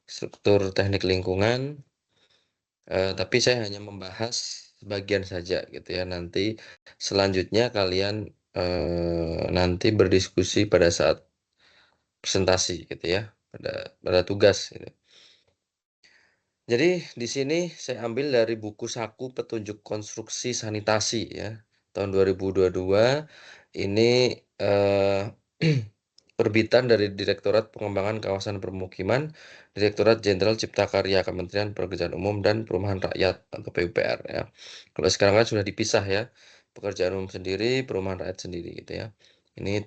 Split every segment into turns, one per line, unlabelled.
struktur teknik lingkungan, tapi saya hanya membahas sebagian saja gitu ya. Nanti selanjutnya kalian nanti berdiskusi pada saat presentasi gitu ya, pada tugas gitu. Jadi di sini saya ambil dari buku saku petunjuk konstruksi sanitasi ya, tahun 2022. Ini eh, terbitan dari Direktorat Pengembangan Kawasan Permukiman, Direktorat Jenderal Cipta Karya, Kementerian Pekerjaan Umum dan Perumahan Rakyat atau PUPR ya. Kalau sekarang kan sudah dipisah ya, pekerjaan umum sendiri, perumahan rakyat sendiri gitu ya. Ini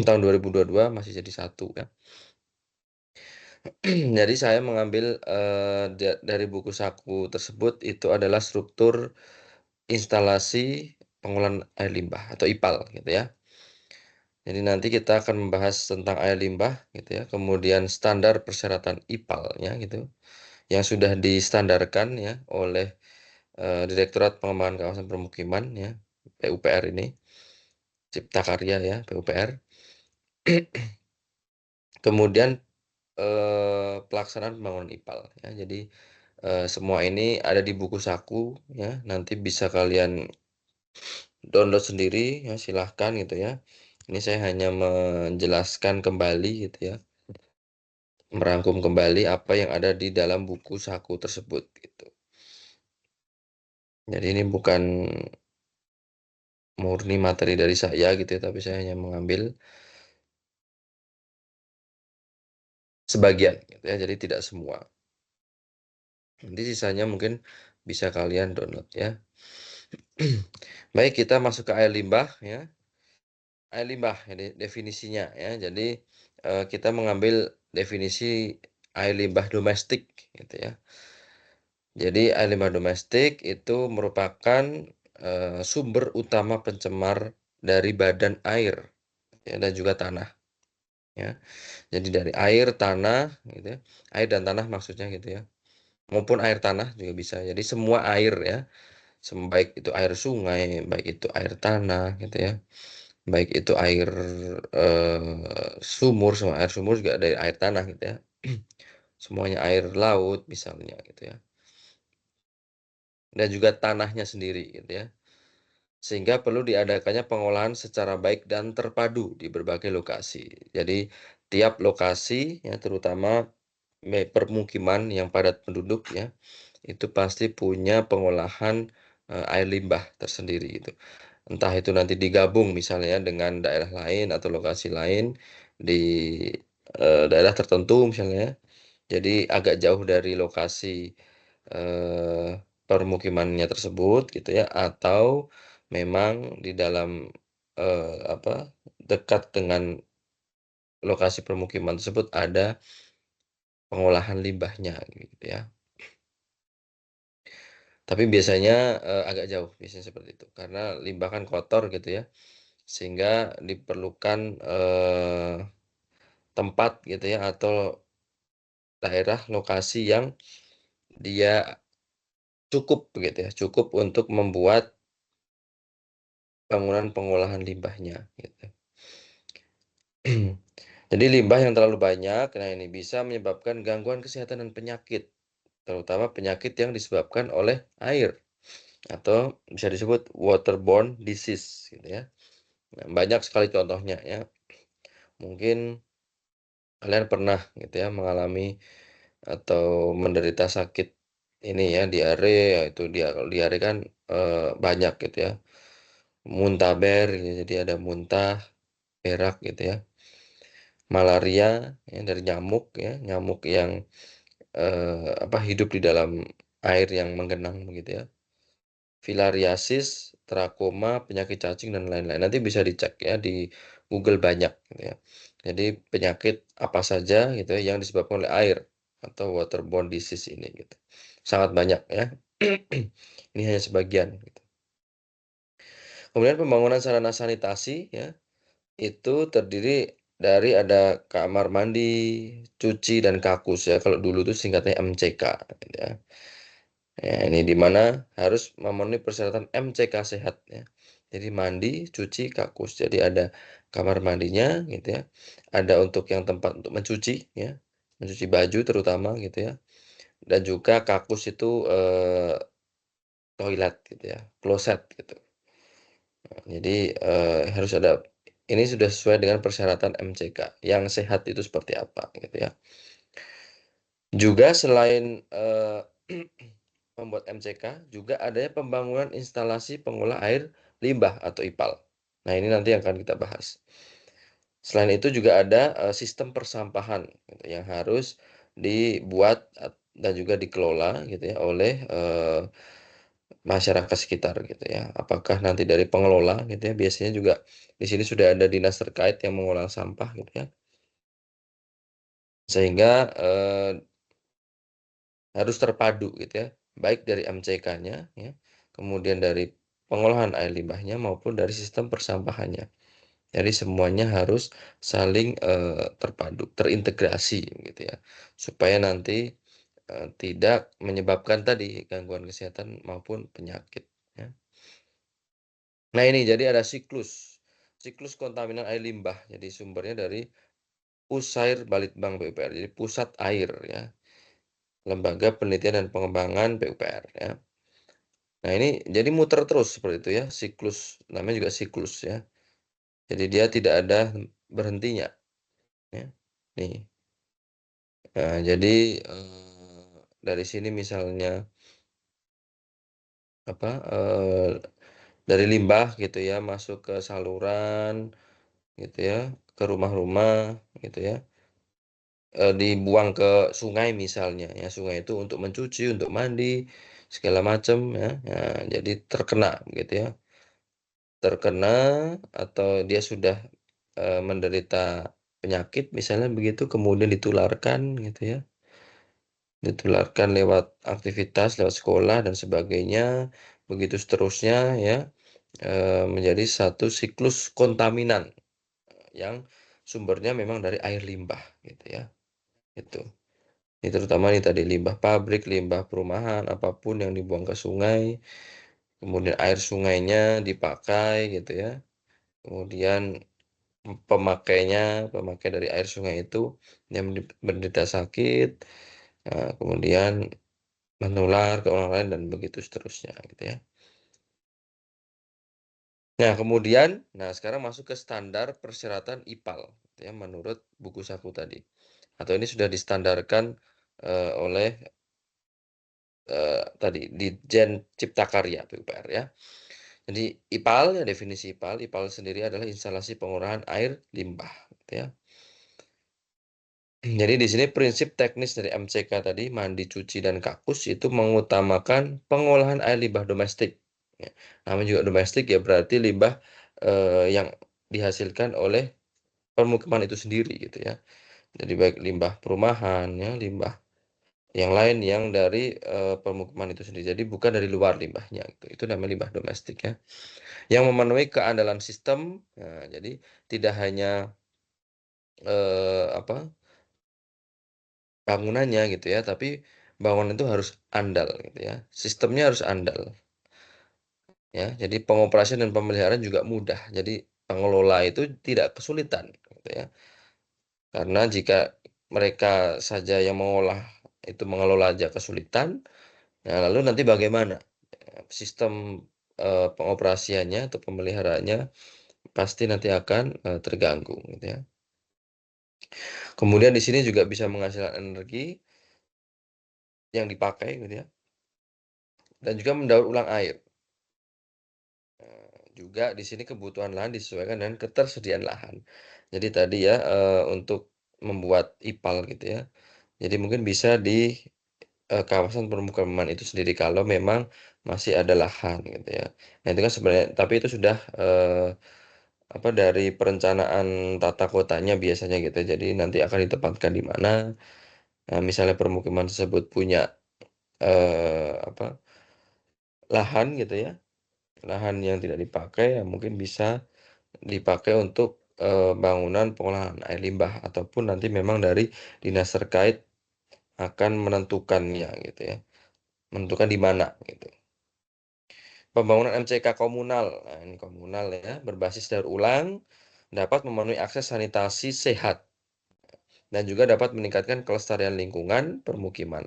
tahun 2022 masih jadi satu ya. Jadi saya mengambil dari buku saku tersebut itu adalah struktur instalasi pengolahan air limbah atau IPAL gitu ya. Jadi nanti kita akan membahas tentang air limbah gitu ya, kemudian standar persyaratan IPAL-nya gitu, yang sudah distandarkan ya oleh Direktorat Pengembangan Kawasan Permukiman ya, PUPR ini, Cipta Karya ya, PUPR. Kemudian pelaksanaan pembangunan IPAL ya. Jadi semua ini ada di buku saku ya, nanti bisa kalian download sendiri ya, silahkan gitu ya. Ini saya hanya menjelaskan kembali gitu ya, merangkum kembali apa yang ada di dalam buku saku tersebut gitu. Jadi ini bukan murni materi dari saya gitu ya, tapi saya hanya mengambil sebagian gitu ya, jadi tidak semua. Nanti sisanya mungkin bisa kalian download ya. Baik, kita masuk ke air limbah ya. Air limbah ini definisinya ya. Jadi kita mengambil definisi air limbah domestik gitu ya. Jadi air limbah domestik itu merupakan sumber utama pencemar dari badan air ya, dan juga tanah ya. Jadi dari air, tanah gitu ya. Air dan tanah maksudnya gitu ya. Maupun air tanah juga bisa. Jadi semua air ya. Baik itu air sungai, baik itu air tanah gitu ya. Baik itu air sumur, semua air sumur juga dari air tanah gitu ya. Semuanya air laut misalnya gitu ya. Dan juga tanahnya sendiri gitu ya. Sehingga perlu diadakannya pengolahan secara baik dan terpadu di berbagai lokasi. Jadi tiap lokasi ya, terutama permukiman yang padat penduduk ya, itu pasti punya pengolahan air limbah tersendiri gitu. Entah itu nanti digabung misalnya ya dengan daerah lain atau lokasi lain di daerah tertentu misalnya ya. Jadi agak jauh dari lokasi eh, permukimannya tersebut gitu ya, atau memang di dalam apa, dekat dengan lokasi permukiman tersebut ada pengolahan limbahnya gitu ya. Tapi biasanya agak jauh biasanya seperti itu karena limbah kan kotor gitu ya, sehingga diperlukan tempat gitu ya atau daerah lokasi yang dia cukup begitu ya, cukup untuk membuat bangunan pengolahan limbahnya gitu. Jadi limbah yang terlalu banyak, nah ini bisa menyebabkan gangguan kesehatan dan penyakit, terutama penyakit yang disebabkan oleh air atau bisa disebut waterborne disease gitu ya. Nah, banyak sekali contohnya ya. Mungkin kalian pernah gitu ya mengalami atau menderita sakit ini ya, diare ya, itu dia kalau diare kan banyak gitu ya. Muntaber gitu, jadi ada muntah, berak gitu ya. Malaria ya, dari nyamuk ya, nyamuk yang apa, hidup di dalam air yang menggenang begitu ya. Filariasis, trakoma, penyakit cacing dan lain-lain. Nanti bisa dicek ya di Google banyak gitu ya. Jadi penyakit apa saja gitu ya yang disebabkan oleh air atau waterborne disease ini gitu. Sangat banyak ya. Ini hanya sebagian gitu. Kemudian pembangunan sarana sanitasi ya, itu terdiri dari ada kamar mandi, cuci dan kakus ya. Kalau dulu tuh singkatnya MCK gitu ya. Ya, ini di mana harus memenuhi persyaratan MCK sehat ya. Jadi mandi, cuci, kakus. Jadi ada kamar mandinya gitu ya. Ada untuk yang tempat untuk mencuci ya. mencuci baju terutama gitu ya, dan juga kakus itu, toilet gitu ya, kloset gitu. Jadi, harus ada ini sudah sesuai dengan persyaratan MCK, yang sehat itu seperti apa gitu ya. Juga selain, membuat MCK, juga adanya pembangunan instalasi pengolah air limbah atau IPAL. Nah, ini nanti yang akan kita bahas. Selain itu juga ada, sistem persampahan gitu yang harus dibuat dan juga dikelola gitu ya oleh, masyarakat sekitar gitu ya. Apakah nanti dari pengelola gitu ya, biasanya juga di sini sudah ada dinas terkait yang mengolah sampah gitu ya. Sehingga, harus terpadu gitu ya, baik dari MCK-nya ya, kemudian dari pengolahan air limbahnya maupun dari sistem persampahannya. Jadi semuanya harus saling, terpadu, terintegrasi gitu ya, supaya nanti, tidak menyebabkan tadi gangguan kesehatan maupun penyakit ya. Nah ini jadi ada siklus kontaminan air limbah, jadi sumbernya dari Pusair Balitbang PUPR, jadi Pusat Air ya, Lembaga Penelitian dan Pengembangan PUPR ya. Nah ini jadi muter terus seperti itu ya, siklus, namanya juga siklus ya. Jadi dia tidak ada berhentinya ya. Nih, jadi, dari sini misalnya apa, dari limbah gitu ya masuk ke saluran gitu ya, ke rumah-rumah gitu ya, dibuang ke sungai misalnya ya, sungai itu untuk mencuci, untuk mandi, segala macam ya. Nah, jadi terkena gitu ya. Terkena atau dia sudah, menderita penyakit misalnya begitu, kemudian ditularkan gitu ya, ditularkan lewat aktivitas, lewat sekolah dan sebagainya, begitu seterusnya ya, menjadi satu siklus kontaminan yang sumbernya memang dari air limbah gitu ya, itu. Ini terutama nih tadi limbah pabrik, limbah perumahan, apapun yang dibuang ke sungai, kemudian air sungainya dipakai gitu ya, kemudian pemakai dari air sungai itu yang menderita sakit, kemudian menular ke orang lain dan begitu seterusnya gitu ya. Nah kemudian, sekarang masuk ke standar persyaratan IPAL gitu ya menurut buku saku tadi, atau ini sudah distandarkan, oleh, tadi Ditjen Cipta Karya PUPR ya. Jadi IPAL ya definisi IPAL sendiri adalah instalasi pengolahan air limbah gitu ya. Jadi di sini prinsip teknis dari MCK tadi, mandi, cuci, dan kakus itu mengutamakan pengolahan air limbah domestik. Ya, namanya juga domestik ya berarti limbah yang dihasilkan oleh permukiman itu sendiri gitu ya. Jadi baik limbah perumahan ya, limbah yang lain yang dari permukiman itu sendiri. Jadi bukan dari luar limbahnya gitu. Itu namanya limbah domestik ya. Yang memenuhi keandalan sistem. Nah, jadi tidak hanya apa bangunannya gitu ya, tapi bangunan itu harus andal gitu ya, sistemnya harus andal ya. Jadi pengoperasian dan pemeliharaan juga mudah. Jadi pengelola itu tidak kesulitan gitu ya. Karena jika mereka saja yang mengelola aja kesulitan, nah lalu nanti bagaimana sistem, pengoperasiannya atau pemeliharaannya pasti nanti akan, terganggu gitu ya. Kemudian di sini juga bisa menghasilkan energi yang dipakai gitu ya, dan juga mendaur ulang air. Juga di sini kebutuhan lahan disesuaikan dengan ketersediaan lahan. Jadi tadi ya, untuk membuat IPAL gitu ya, jadi mungkin bisa di, kawasan permukiman itu sendiri kalau memang masih ada lahan gitu ya. Nah itu kan sebenarnya tapi itu sudah, apa, dari perencanaan tata kotanya biasanya gitu, jadi nanti akan ditempatkan di mana, misalnya permukiman tersebut punya, apa, lahan gitu ya, lahan yang tidak dipakai ya mungkin bisa dipakai untuk, bangunan pengolahan air limbah ataupun nanti memang dari dinas terkait akan menentukannya gitu ya, menentukan di mana gitu. Pembangunan MCK komunal, nah ini komunal ya, berbasis daur ulang, dapat memenuhi akses sanitasi sehat dan juga dapat meningkatkan kelestarian lingkungan permukiman,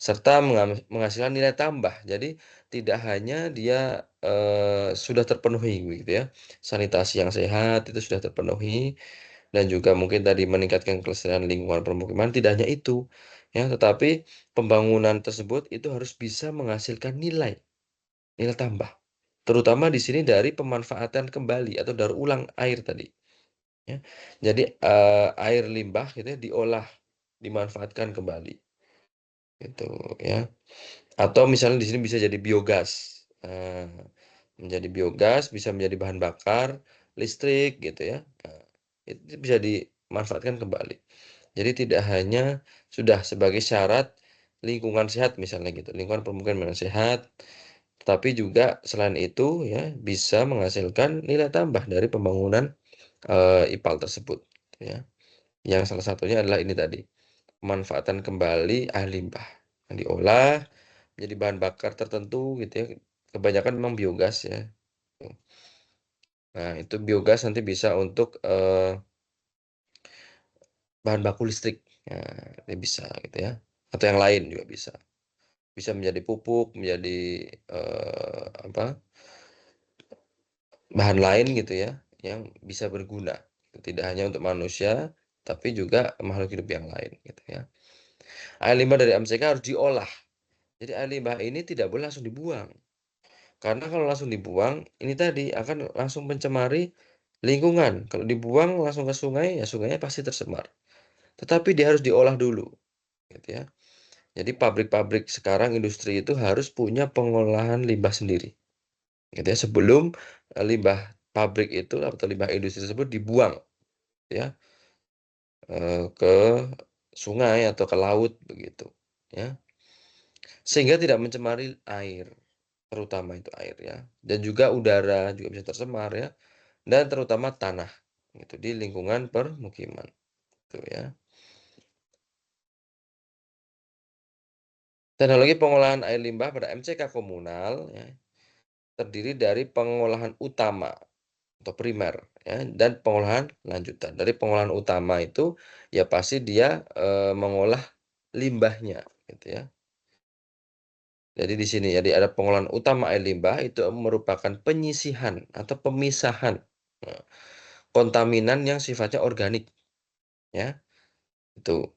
serta menghasilkan nilai tambah. Jadi tidak hanya dia, sudah terpenuhi gitu ya, sanitasi yang sehat itu sudah terpenuhi, dan juga mungkin tadi meningkatkan kelestarian lingkungan permukiman, tidak hanya itu, ya, tetapi pembangunan tersebut itu harus bisa menghasilkan nilai tambah. Terutama di sini dari pemanfaatan kembali atau daur ulang air tadi, ya. Jadi, air limbah gitu ya diolah, dimanfaatkan kembali, gitu ya. Atau misalnya di sini bisa jadi biogas, menjadi biogas, bisa menjadi bahan bakar listrik gitu ya, itu bisa dimanfaatkan kembali. Jadi tidak hanya sudah sebagai syarat lingkungan sehat misalnya gitu, lingkungan permukiman yang sehat, tetapi juga selain itu ya bisa menghasilkan nilai tambah dari pembangunan, IPAL tersebut, gitu ya. Yang salah satunya adalah ini tadi, pemanfaatan kembali air limbah yang diolah menjadi bahan bakar tertentu gitu ya, kebanyakan memang biogas ya. Nah itu biogas nanti bisa untuk, bahan baku listrik, nah ini bisa gitu ya, atau yang lain juga bisa. Bisa menjadi pupuk, menjadi, apa, bahan lain gitu ya, yang bisa berguna, tidak hanya untuk manusia, tapi juga makhluk hidup yang lain gitu ya. Air limbah dari MCK harus diolah, jadi air limbah ini tidak boleh langsung dibuang, karena kalau langsung dibuang, ini tadi akan langsung mencemari lingkungan, kalau dibuang langsung ke sungai, ya sungainya pasti tercemar, tetapi dia harus diolah dulu, gitu ya. Jadi pabrik-pabrik sekarang industri itu harus punya pengolahan limbah sendiri, gitu ya, sebelum, limbah pabrik itu atau limbah industri tersebut dibuang ya, ke sungai atau ke laut begitu, ya. Sehingga tidak mencemari air, terutama itu air ya, dan juga udara juga bisa tercemar ya, dan terutama tanah, gitu, di lingkungan permukiman, gitu ya. Teknologi pengolahan air limbah pada MCK komunal ya, terdiri dari pengolahan utama atau primer ya, dan pengolahan lanjutan. Dari pengolahan utama itu, ya pasti dia, mengolah limbahnya gitu ya. Jadi di sini jadi ada pengolahan utama air limbah itu merupakan penyisihan atau pemisahan, eee, kontaminan yang sifatnya organik ya, itu.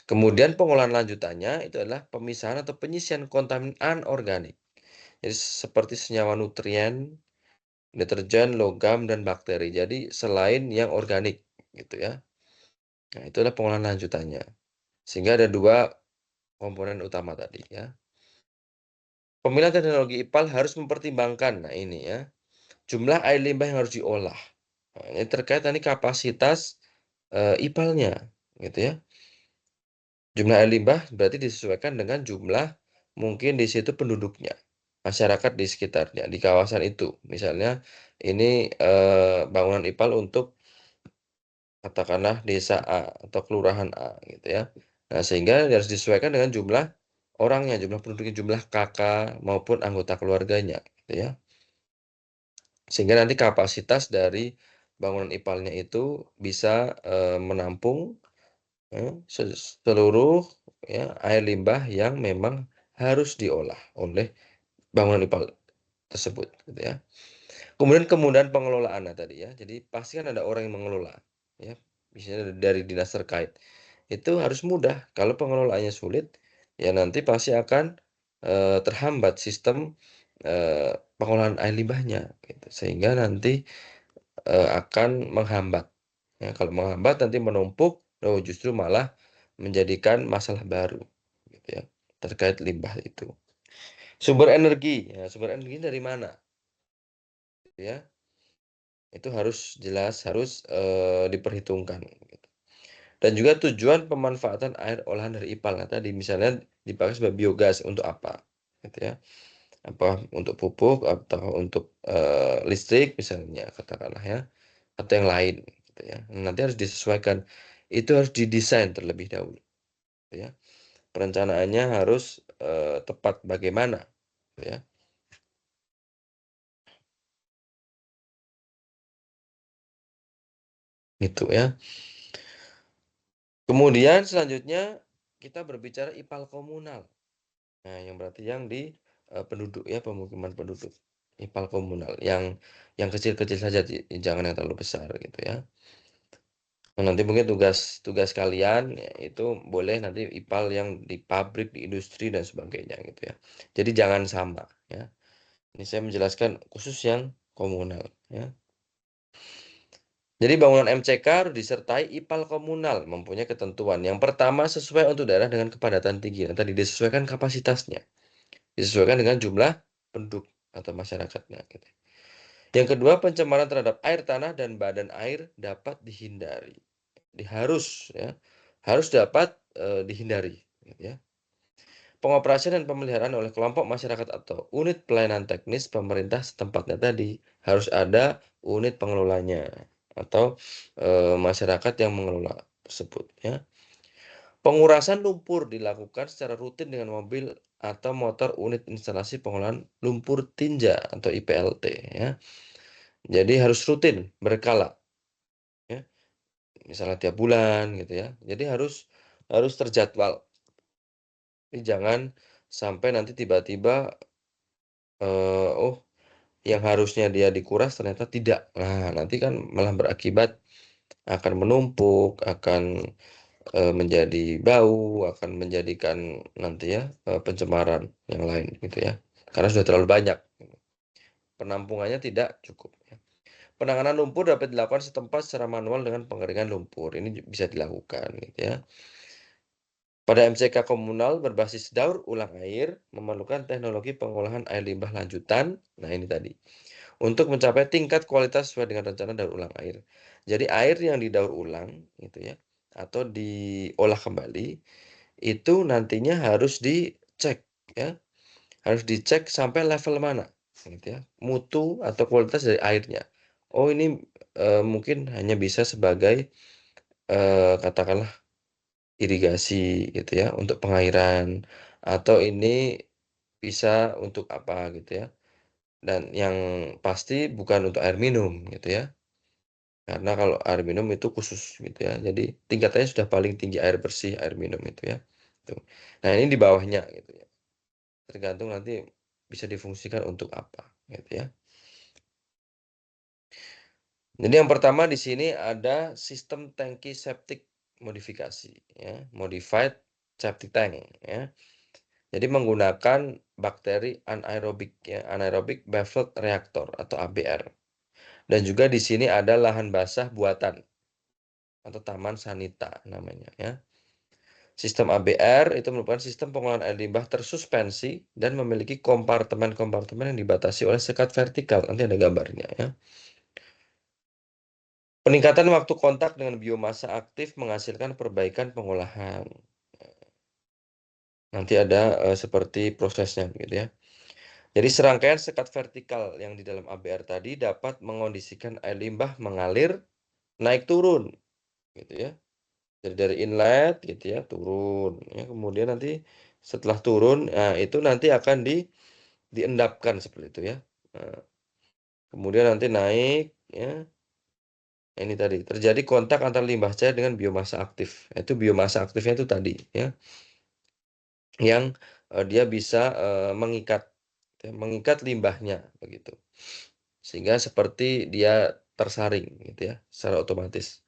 Kemudian pengolahan lanjutannya itu adalah pemisahan atau penyisihan kontamin anorganik. Jadi seperti senyawa nutrien, deterjen, logam, dan bakteri. Jadi selain yang organik gitu ya. Nah, itu adalah pengolahan lanjutannya. Sehingga ada 2 komponen utama tadi ya. Pemilihan teknologi IPAL harus mempertimbangkan, nah ini ya, jumlah air limbah yang harus diolah. Nah, ini terkait tadi kapasitas, IPAL-nya gitu ya. Jumlah air limbah berarti disesuaikan dengan jumlah mungkin di situ penduduknya, masyarakat di sekitarnya, di kawasan itu. Misalnya ini, bangunan IPAL untuk katakanlah desa A atau kelurahan A gitu ya. Nah, sehingga harus disesuaikan dengan jumlah orangnya, jumlah penduduknya, jumlah kakak maupun anggota keluarganya gitu ya. Sehingga nanti kapasitas dari bangunan IPAL-nya itu bisa, menampung, seluruh ya air limbah yang memang harus diolah oleh bangunan IPAL tersebut gitu ya. Kemudian kemudahan pengelolaannya tadi ya, jadi pasti kan ada orang yang mengelola, ya, misalnya dari dinas terkait. Itu harus mudah, kalau pengelolaannya sulit, ya nanti pasti akan, terhambat sistem, pengolahan air limbahnya, gitu. Sehingga nanti, akan menghambat, ya, kalau menghambat nanti menumpuk, oh justru malah menjadikan masalah baru, gitu ya, terkait limbah itu. Sumber energi, ya sumber energi dari mana? Gitu ya. Itu harus jelas, harus, diperhitungkan gitu. Dan juga tujuan pemanfaatan air olahan dari IPAL. Nah tadi misalnya dipakai sebagai biogas untuk apa, gitu ya. Apa untuk pupuk atau untuk, listrik misalnya katakanlah ya, atau yang lain gitu ya. Nanti harus disesuaikan. Itu harus didesain terlebih dahulu, gitu ya. Perencanaannya harus, tepat bagaimana, gitu ya, gitu ya. Kemudian selanjutnya kita berbicara IPAL komunal. Nah, yang berarti yang di penduduk ya, pemukiman penduduk. IPAL komunal yang kecil-kecil saja, jangan yang terlalu besar gitu ya. Nah, nanti mungkin tugas kalian ya, itu boleh nanti IPAL yang di pabrik, di industri dan sebagainya gitu ya. Jadi jangan sama ya. Ini saya menjelaskan khusus yang komunal ya. Jadi bangunan MCK harus disertai IPAL komunal, mempunyai ketentuan. Yang pertama sesuai untuk daerah dengan kepadatan tinggi. Nah, tadi disesuaikan kapasitasnya, disesuaikan dengan jumlah penduduk atau masyarakatnya. Gitu. Yang kedua, pencemaran terhadap air tanah dan badan air dapat dihindari. Harus dapat dihindari. Gitu ya. Pengoperasian dan pemeliharaan oleh kelompok masyarakat atau unit pelayanan teknis pemerintah setempatnya tadi harus ada unit pengelolanya atau masyarakat yang mengelola tersebut ya. Pengurasan lumpur dilakukan secara rutin dengan mobil atau motor unit instalasi pengolahan lumpur tinja atau IPLT ya. Jadi harus rutin berkala ya. Misalnya tiap bulan gitu ya. Jadi harus terjadwal. Jadi jangan sampai nanti tiba-tiba oh yang harusnya dia dikuras ternyata tidak. Nah, nanti kan malah berakibat akan menumpuk, akan menjadi bau, akan menjadikan nanti ya pencemaran yang lain gitu ya. Karena sudah terlalu banyak. Penampungannya tidak cukup ya. Penanganan lumpur dapat dilakukan setempat secara manual dengan pengeringan lumpur. Ini bisa dilakukan gitu ya. Pada MCK komunal berbasis daur ulang air memerlukan teknologi pengolahan air limbah lanjutan. Nah, ini tadi. Untuk mencapai tingkat kualitas sesuai dengan rencana daur ulang air. Jadi air yang didaur ulang gitu ya atau diolah kembali itu nantinya harus dicek ya. Harus dicek sampai level mana gitu ya. Mutu atau kualitas dari airnya. Oh, ini mungkin hanya bisa sebagai katakanlah irigasi gitu ya untuk pengairan atau ini bisa untuk apa gitu ya. Dan yang pasti bukan untuk air minum gitu ya. Karena kalau air minum itu khusus gitu ya. Jadi tingkatannya sudah paling tinggi air bersih, air minum itu ya. Tuh. Nah, ini di bawahnya gitu ya. Tergantung nanti bisa difungsikan untuk apa gitu ya. Jadi yang pertama di sini ada sistem tangki septic modifikasi ya, modified septic tank ya. Jadi menggunakan bakteri anaerobik ya, anaerobic baffled reactor atau ABR. Dan juga di sini ada lahan basah buatan atau taman sanita namanya ya. Sistem ABR itu merupakan sistem pengolahan air limbah tersuspensi dan memiliki kompartemen-kompartemen yang dibatasi oleh sekat vertikal. Nanti ada gambarnya ya. Peningkatan waktu kontak dengan biomasa aktif menghasilkan perbaikan pengolahan. Nanti ada seperti prosesnya gitu ya. Jadi serangkaian sekat vertikal yang di dalam ABR tadi dapat mengondisikan air limbah mengalir naik turun gitu ya. Jadi dari inlet gitu ya turun ya. Kemudian nanti setelah turun itu nanti akan diendapkan seperti itu ya. Nah, kemudian nanti naik ya. Ini tadi terjadi kontak antara limbah cair dengan biomasa aktif. Itu biomasa aktifnya itu tadi ya. Yang dia bisa mengikat limbahnya begitu. Sehingga seperti dia tersaring gitu ya secara otomatis.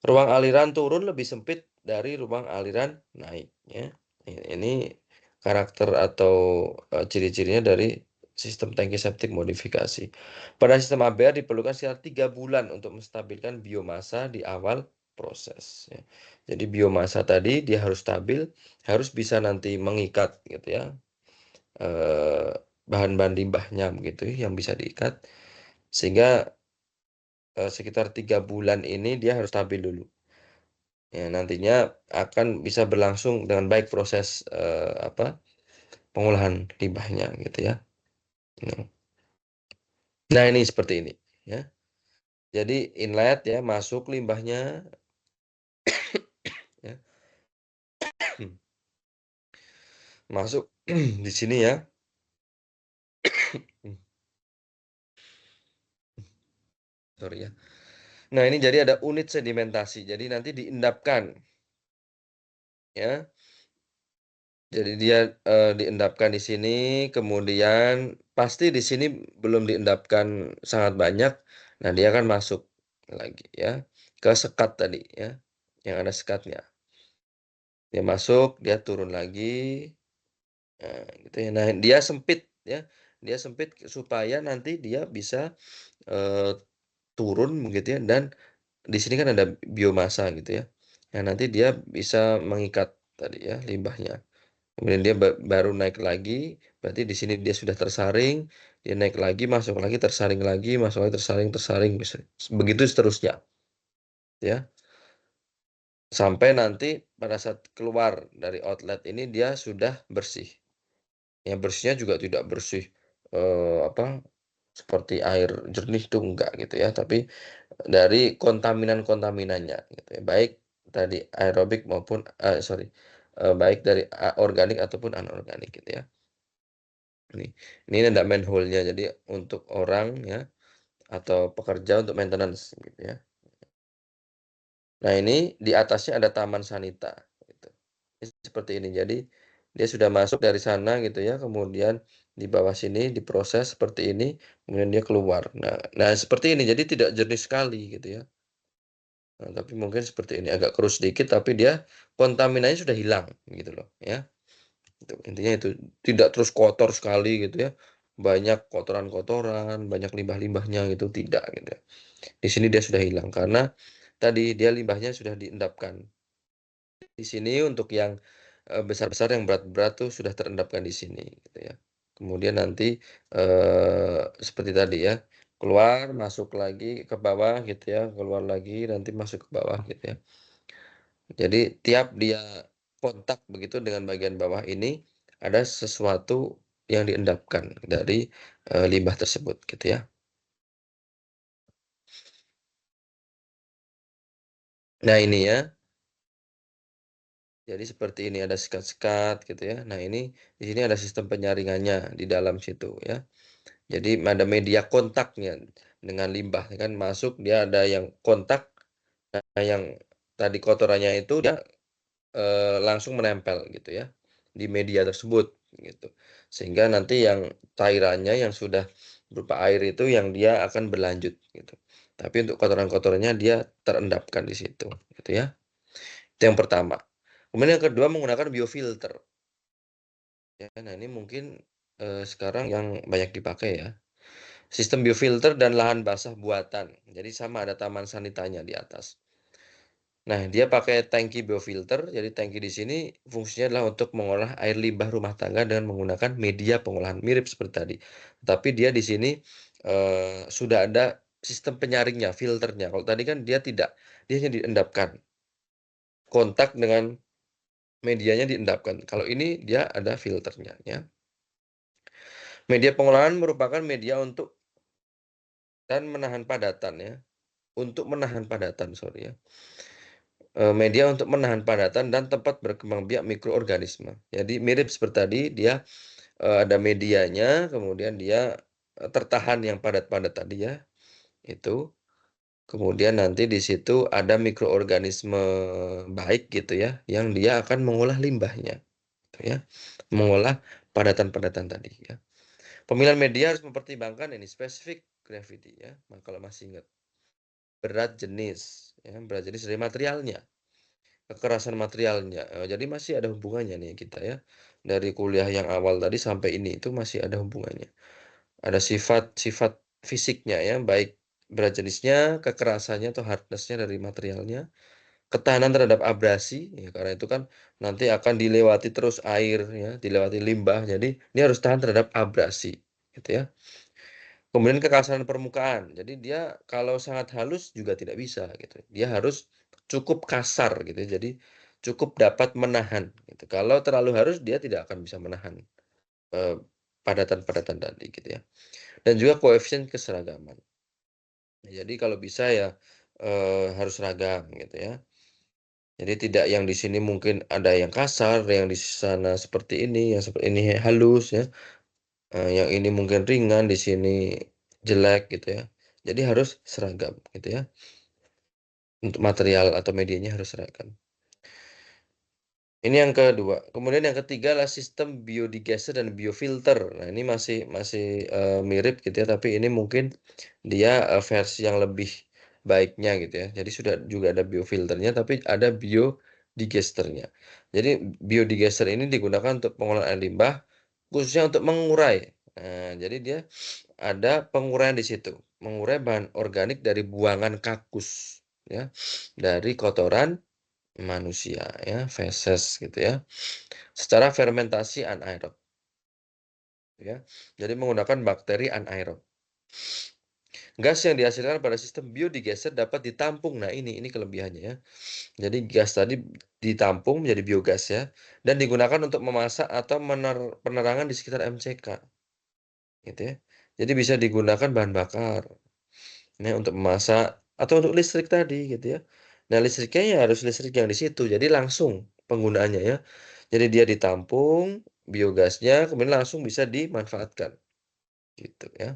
Ruang aliran turun lebih sempit dari ruang aliran naik ya. Ini karakter atau ciri-cirinya dari sistem tangki septik modifikasi. Pada sistem ABR diperlukan sekitar 3 bulan untuk menstabilkan biomasa di awal proses ya. Jadi biomasa tadi dia harus stabil, harus bisa nanti mengikat gitu ya. Bahan-bahan limbahnya begitu yang bisa diikat sehingga sekitar 3 bulan ini dia harus stabil dulu. Ya, nantinya akan bisa berlangsung dengan baik proses pengolahan limbahnya gitu ya. Nah, ini seperti ini ya. Jadi inlet ya masuk limbahnya ya. Masuk di sini ya. Sorry ya. Nah, ini jadi ada unit sedimentasi, jadi nanti diendapkan, ya. Jadi dia, diendapkan di sini, kemudian pasti di sini belum diendapkan sangat banyak, nah dia akan masuk lagi ya, ke sekat tadi ya, yang ada sekatnya. Dia masuk, dia turun lagi, gitu ya. Nah, dia sempit ya, dia sempit supaya nanti dia bisa, eee, turun begitu ya, dan di sini kan ada biomasa gitu ya. Nah, nanti dia bisa mengikat tadi ya, limbahnya. Kemudian dia baru naik lagi, berarti di sini dia sudah tersaring, dia naik lagi, masuk lagi, tersaring lagi, masuk lagi, tersaring tersaring, begitu seterusnya, ya. Sampai nanti pada saat keluar dari outlet ini dia sudah bersih. Yang bersihnya juga tidak bersih, apa, seperti air jernih itu enggak gitu ya, tapi dari kontaminan-kontaminannya gitu ya, baik tadi aerobik maupun sorry, baik dari organik ataupun anorganik gitu ya. Ini ini ada manhole-nya, jadi untuk orang ya, atau pekerja untuk maintenance gitu ya. Nah, ini di atasnya ada taman sanita gitu. Seperti ini, jadi dia sudah masuk dari sana gitu ya, kemudian di bawah sini diproses seperti ini, kemudian dia keluar. Nah seperti ini, jadi tidak jernih sekali gitu ya. Nah, tapi mungkin seperti ini, agak keruh sedikit tapi dia kontaminannya sudah hilang gitu loh ya. Itu intinya itu, tidak terus kotor sekali gitu ya, banyak kotoran-kotoran, banyak limbah-limbahnya gitu, tidak gitu ya. Di sini dia sudah hilang karena tadi dia limbahnya sudah diendapkan. Di sini untuk yang, besar-besar, yang berat-berat tuh sudah terendapkan di sini gitu ya. Kemudian nanti, seperti tadi ya, keluar, masuk lagi ke bawah gitu ya, keluar lagi, nanti masuk ke bawah gitu ya. Jadi tiap dia kontak begitu dengan bagian bawah ini, ada sesuatu yang diendapkan dari, limbah tersebut gitu ya. Nah ini ya, jadi seperti ini ada sekat-sekat gitu ya. Nah ini, di sini ada sistem penyaringannya di dalam situ ya. Jadi ada media kontaknya dengan limbah ya kan, masuk dia ada yang kontak, nah yang tadi kotorannya itu dia langsung menempel gitu ya, di media tersebut gitu. Sehingga nanti yang cairannya yang sudah berupa air itu yang dia akan berlanjut gitu. Tapi untuk kotoran-kotorannya dia terendapkan di situ gitu ya. Itu yang pertama. Kemudian yang kedua menggunakan biofilter ya. Nah ini mungkin, sekarang yang banyak dipakai ya. Sistem biofilter dan lahan basah buatan. Jadi sama ada taman sanitanya di atas. Nah, dia pakai tangki biofilter, jadi tangki di sini fungsinya adalah untuk mengolah air limbah rumah tangga dengan menggunakan media pengolahan, mirip seperti tadi. Tapi dia di sini, sudah ada sistem penyaringnya, filternya. Kalau tadi kan dia tidak, dia hanya diendapkan, kontak dengan medianya diendapkan. Kalau ini dia ada filternya ya. Media pengolahan merupakan media untuk dan menahan padatan ya, untuk menahan padatan, sorry ya. Media untuk menahan padatan dan tempat berkembang biak mikroorganisme. Jadi mirip seperti tadi, dia, ada medianya, kemudian dia, tertahan yang padat-padat tadi ya, itu. Kemudian nanti di situ ada mikroorganisme baik gitu ya, yang dia akan mengolah limbahnya, gitu ya. Mengolah padatan-padatan tadi ya. Pemilihan media harus mempertimbangkan ini, spesifik gravity ya, kalau masih ingat. Berat jenis, ya, berat jenis dari materialnya. Kekerasan materialnya, jadi masih ada hubungannya nih kita ya, dari kuliah yang awal tadi sampai ini, itu masih ada hubungannya. Ada sifat-sifat fisiknya ya, baik berat jenisnya, kekerasannya atau hardness-nya dari materialnya, ketahanan terhadap abrasi, ya karena itu kan nanti akan dilewati terus air ya, dilewati limbah, jadi ini harus tahan terhadap abrasi, gitu ya. Kemudian kekerasan permukaan. Jadi dia kalau sangat halus juga tidak bisa gitu. Dia harus cukup kasar gitu ya. Jadi cukup dapat menahan gitu. Kalau terlalu halus dia tidak akan bisa menahan, eee, padatan-padatan tadi gitu ya. Dan juga koefisien keseragaman. Jadi kalau bisa ya, harus seragam gitu ya. Jadi tidak yang di sini mungkin ada yang kasar, yang di sana seperti ini, yang seperti ini halus ya. Yang ini mungkin ringan, di sini jelek gitu ya. Jadi harus seragam gitu ya. Untuk material atau medianya harus seragam. Ini yang kedua. Kemudian yang ketiga adalah sistem biodigester dan biofilter. Nah, ini masih mirip gitu ya, tapi ini mungkin dia versi yang lebih baiknya gitu ya. Jadi sudah juga ada biofilternya, tapi ada biodigesternya. Jadi biodigester ini digunakan untuk pengolahan air limbah, khususnya untuk mengurai. Nah, jadi dia ada penguraian di situ, mengurai bahan organik dari buangan kakus, ya, dari kotoran manusia ya, feses gitu ya, secara fermentasi anaerob ya. Jadi menggunakan bakteri anaerob. Gas yang dihasilkan pada sistem biodigester dapat ditampung. Nah, ini kelebihannya ya. Jadi gas tadi ditampung menjadi biogas ya, dan digunakan untuk memasak atau penerangan di sekitar MCK gitu ya. Jadi bisa digunakan bahan bakar. Nah, untuk memasak atau untuk listrik tadi gitu ya. Nah, listriknya ya harus listrik yang di situ, jadi langsung penggunaannya ya. Jadi dia ditampung biogasnya, kemudian langsung bisa dimanfaatkan, gitu ya.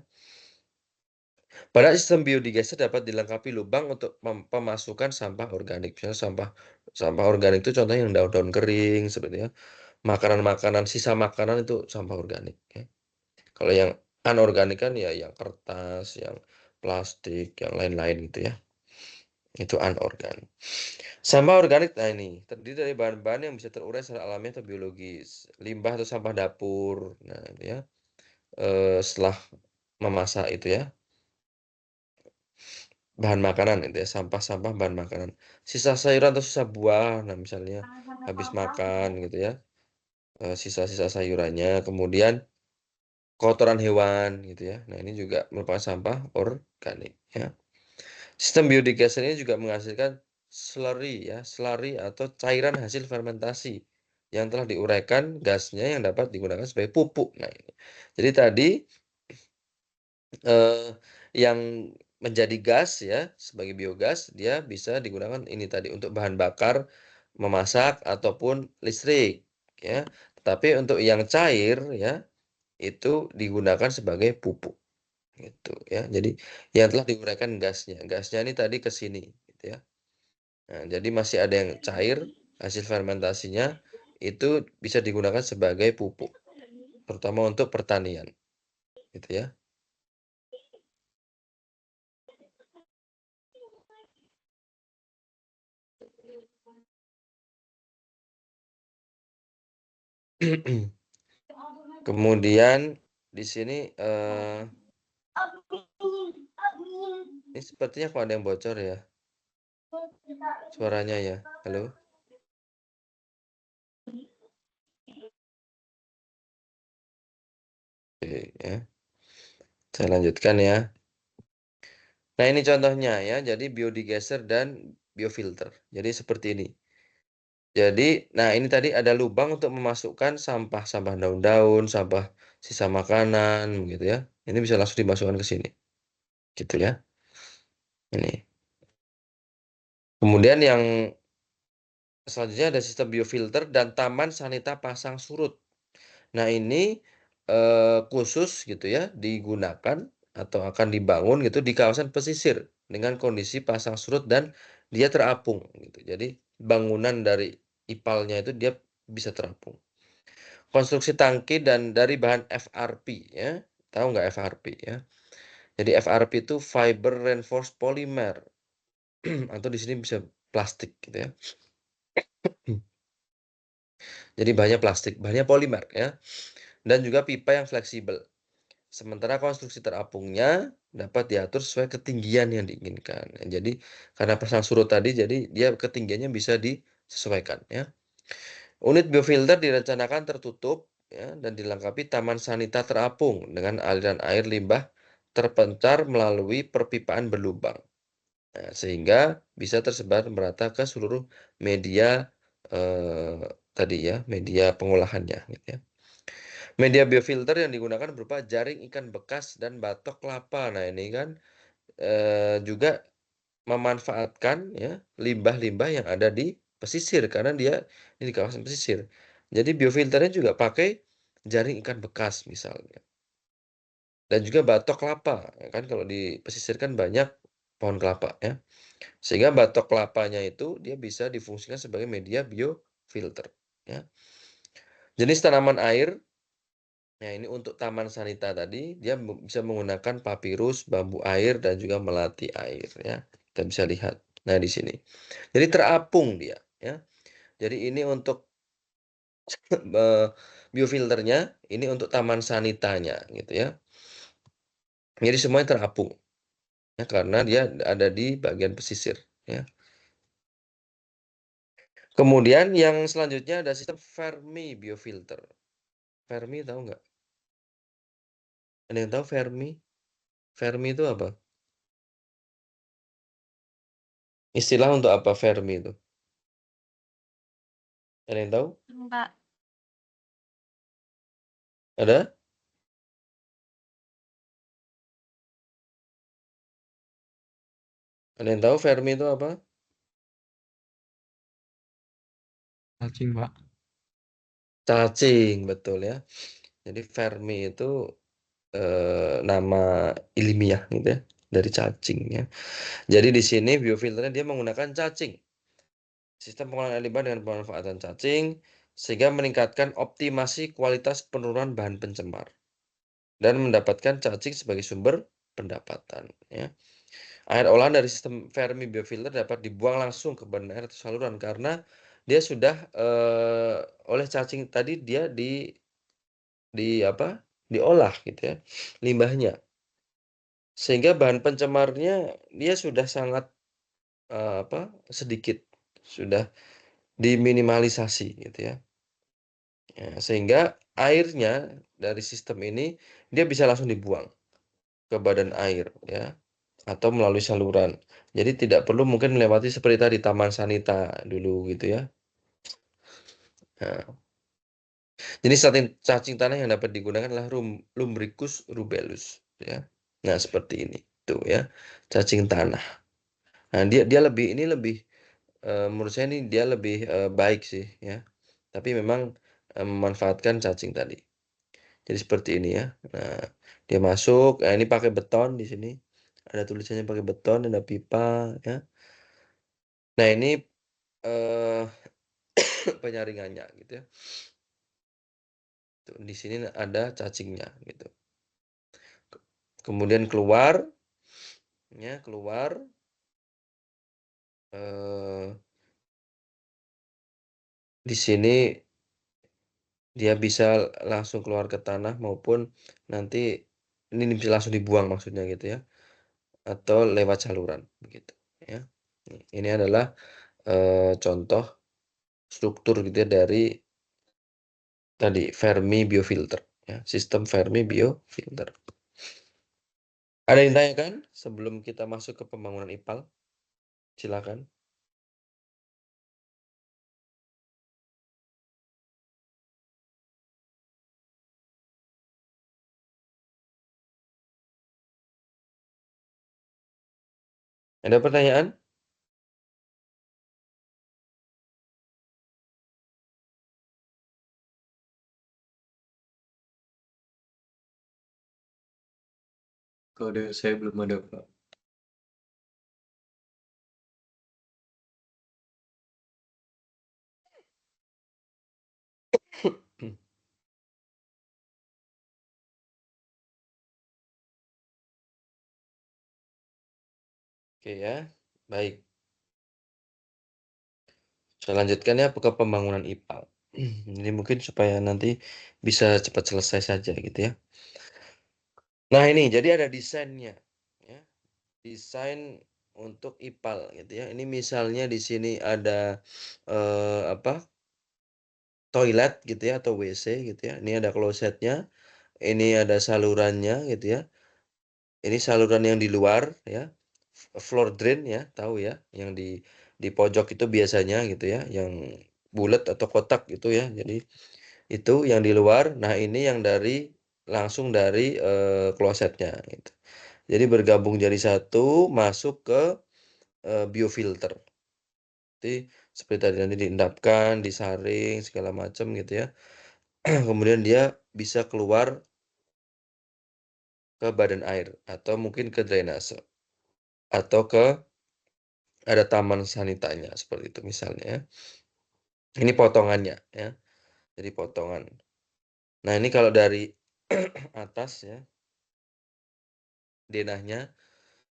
Pada sistem biodigester dapat dilengkapi lubang untuk pemasukan sampah organik. Misalnya sampah sampah organik itu contohnya yang daun-daun kering seperti ya. Makanan-makanan, sisa makanan itu sampah organik ya. Kalau yang anorganik kan ya yang kertas, yang plastik, yang lain-lain gitu ya. Itu anorganik. Sampah organik, nah ini terdiri dari bahan-bahan yang bisa terurai secara alami atau biologis, limbah atau sampah dapur. Nah, itu ya. Setelah memasak itu ya, bahan makanan itu ya, sampah-sampah bahan makanan. Sisa sayuran atau sisa buah, nah misalnya habis makan gitu ya, sisa-sisa sayurannya, kemudian kotoran hewan gitu ya. Nah, ini juga merupakan sampah organik ya. Sistem biodigester ini juga menghasilkan slurry atau cairan hasil fermentasi yang telah diuraikan gasnya yang dapat digunakan sebagai pupuk. Nah, ini. Jadi tadi eh, yang menjadi gas ya sebagai biogas dia bisa digunakan ini tadi untuk bahan bakar memasak ataupun listrik ya. Tetapi untuk yang cair ya itu digunakan sebagai pupuk gitu ya. Jadi yang telah diuraikan gasnya. Gasnya ini tadi ke sini gitu ya. Nah, jadi masih ada yang cair, hasil fermentasinya itu bisa digunakan sebagai pupuk, terutama untuk pertanian, gitu ya. Kemudian di sini ini sepertinya kok ada yang bocor ya suaranya ya. Halo? Oke, ya. Saya lanjutkan ya. Nah, ini contohnya ya. Jadi biodigester dan biofilter. Jadi seperti ini. Jadi, nah ini tadi ada lubang untuk memasukkan sampah-sampah daun-daun, sampah sisa makanan, gitu ya. Ini bisa langsung dimasukkan ke sini, gitu ya. Ini. Kemudian yang selanjutnya ada sistem biofilter dan taman sanita pasang surut. Nah ini khusus gitu ya, digunakan atau akan dibangun gitu di kawasan pesisir dengan kondisi pasang surut dan dia terapung gitu. Jadi bangunan dari ipalnya itu dia bisa terapung. Konstruksi tangki dan dari bahan FRP ya. Tahu nggak FRP ya? Jadi FRP itu fiber reinforced polymer atau di sini bisa plastik gitu ya. Jadi bahannya plastik, bahannya polimer ya. Dan juga pipa yang fleksibel. Sementara konstruksi terapungnya dapat diatur sesuai ketinggian yang diinginkan. Jadi karena pasang surut tadi jadi dia ketinggiannya bisa disesuaikan ya. Unit biofilter direncanakan tertutup ya, dan dilengkapi taman sanita terapung dengan aliran air limbah terpencar melalui perpipaan berlubang. Nah, sehingga bisa tersebar merata ke seluruh media eh, tadi ya, media pengolahannya gitu ya. Media biofilter yang digunakan berupa jaring ikan bekas dan batok kelapa. Nah, ini kan juga memanfaatkan ya limbah-limbah yang ada di pesisir karena dia ini di kawasan pesisir. Jadi biofilternya juga pakai jaring ikan bekas misalnya. Dan juga batok kelapa, ya kan kalau di pesisir kan banyak pohon kelapa ya. Sehingga batok kelapanya itu dia bisa difungsikan sebagai media biofilter, ya. Jenis tanaman air, nah ini untuk taman sanita tadi, dia bisa menggunakan papirus, bambu air, dan juga melati air, ya. Kita bisa lihat. Nah, di sini. Jadi terapung dia, ya. Jadi ini untuk biofilternya, ini untuk taman sanitanya, gitu ya. Jadi semuanya terapung, ya, karena dia ada di bagian pesisir, ya. Kemudian yang selanjutnya ada sistem Fermi biofilter. Fermi tahu nggak? Ada yang tahu Fermi? Fermi itu apa? Istilah untuk apa Fermi itu? Ada yang tahu?
Mbak.
Ada? Ada yang tahu Fermi itu apa?
Cacing, Pak.
Cacing, betul ya. Jadi Fermi itu nama ilmiah gitu ya, dari cacing ya. Jadi di sini biofilternya dia menggunakan cacing. Sistem pengolahan air limbah dengan pemanfaatan cacing sehingga meningkatkan optimasi kualitas penurunan bahan pencemar dan mendapatkan cacing sebagai sumber pendapatan, ya. Air olahan dari sistem Fermi biofilter dapat dibuang langsung ke badan air atau saluran karena dia sudah oleh cacing tadi dia apa? Diolah gitu ya, limbahnya. Sehingga bahan pencemarnya dia sudah sangat apa? Sedikit, sudah diminimalisasi gitu ya. Ya, sehingga airnya dari sistem ini dia bisa langsung dibuang ke badan air ya, atau melalui saluran. Jadi tidak perlu mungkin melewati seperti tadi taman sanita dulu gitu ya. Nah, jenis cacing tanah yang dapat digunakan adalah Lumbricus rubellus ya. Nah, seperti ini tuh ya, cacing tanah. Nah, dia lebih ini lebih menurut saya ini dia lebih baik sih ya. Tapi memang memanfaatkan cacing tadi. Jadi seperti ini ya. Nah, dia masuk, nah ini pakai beton di sini. Ada tulisannya pakai beton, ada pipa ya. Nah, ini eh penyaringannya gitu ya. Tuh, di sini ada cacingnya gitu. Kemudian keluar ya, keluar di sini dia bisa langsung keluar ke tanah maupun nanti ini bisa langsung dibuang maksudnya gitu ya. Atau lewat saluran begitu ya. Ini adalah contoh struktur gitu ya dari tadi Fermi biofilter ya, sistem Fermi biofilter. Ada yang tanyakan sebelum kita masuk ke pembangunan IPAL? Silakan. Ada pertanyaan?
Kode saya belum ada, Pak.
Oke ya, baik. Saya lanjutkan ya ke pembangunan IPAL. Ini mungkin supaya nanti bisa cepat selesai saja gitu ya. Nah ini jadi ada desainnya ya. Desain untuk IPAL gitu ya. Ini misalnya di sini ada apa? Toilet gitu ya atau WC gitu ya. Ini ada klosetnya, ini ada salurannya gitu ya. Ini saluran yang di luar ya. Floor drain ya, tahu ya, yang di pojok itu biasanya gitu ya, yang bulat atau kotak gitu ya. Jadi itu yang di luar. Nah, ini yang langsung dari klosetnya gitu. Jadi bergabung jadi satu, masuk ke biofilter. Jadi seperti tadi nanti diendapkan, disaring segala macam gitu ya. Kemudian dia bisa keluar ke badan air atau mungkin ke drainase atau ke ada taman sanitanya seperti itu misalnya ya. Ini potongannya ya, jadi potongan. Nah ini kalau dari atas ya, denahnya,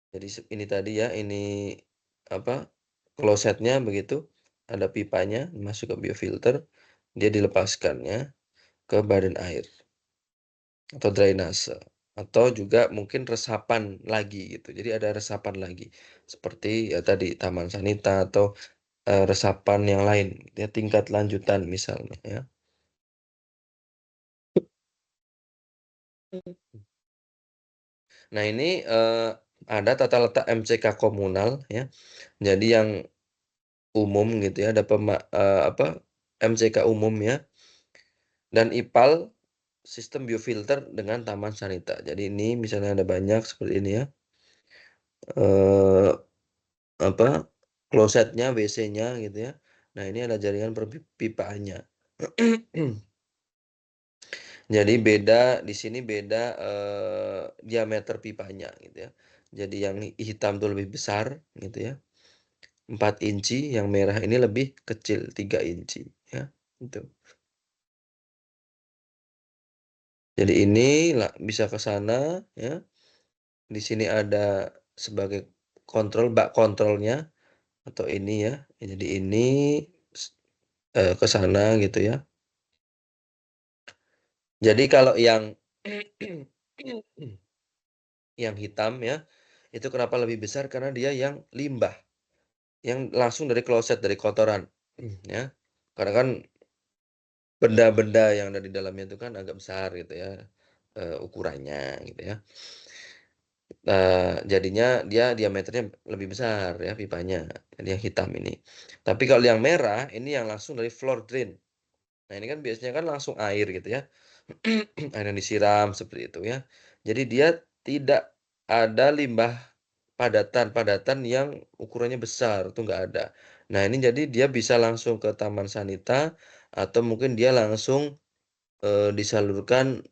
jadi ini tadi ya, ini apa, klosetnya begitu, ada pipanya masuk ke biofilter, dia dilepaskannya ke badan air atau drainase, atau juga mungkin resapan lagi gitu. Jadi ada resapan lagi, seperti ya tadi taman sanita atau resapan yang lain, ya tingkat lanjutan misalnya ya. Nah ini ada tata letak MCK komunal ya. Jadi yang umum gitu ya, ada apa, MCK umum ya, dan IPAL sistem biofilter dengan taman sanita. Jadi ini misalnya ada banyak seperti ini ya, apa, klosetnya, WC-nya gitu ya. Nah ini ada jaringan perpipaannya. Jadi beda di sini beda diameter pipanya gitu ya. Jadi yang hitam tuh lebih besar gitu ya, 4 inci, yang merah ini lebih kecil 3 inci ya, gitu. Jadi ini bisa ke sana ya. Di sini ada sebagai bak kontrolnya atau ini ya. Jadi ini ke sana gitu ya. Jadi kalau yang yang hitam ya, itu kenapa lebih besar, karena dia yang limbah, yang langsung dari kloset, dari kotoran, ya. Karena kan benda-benda yang ada di dalamnya itu kan agak besar gitu ya, ukurannya gitu ya. Jadinya dia diameternya lebih besar ya pipanya, jadi yang hitam ini. Tapi kalau yang merah ini yang langsung dari floor drain. Nah ini kan biasanya kan langsung air gitu ya, air yang disiram seperti itu ya. Jadi dia tidak ada limbah padatan-padatan yang ukurannya besar, itu nggak ada. Nah ini jadi dia bisa langsung ke taman sanita atau mungkin dia langsung, disalurkan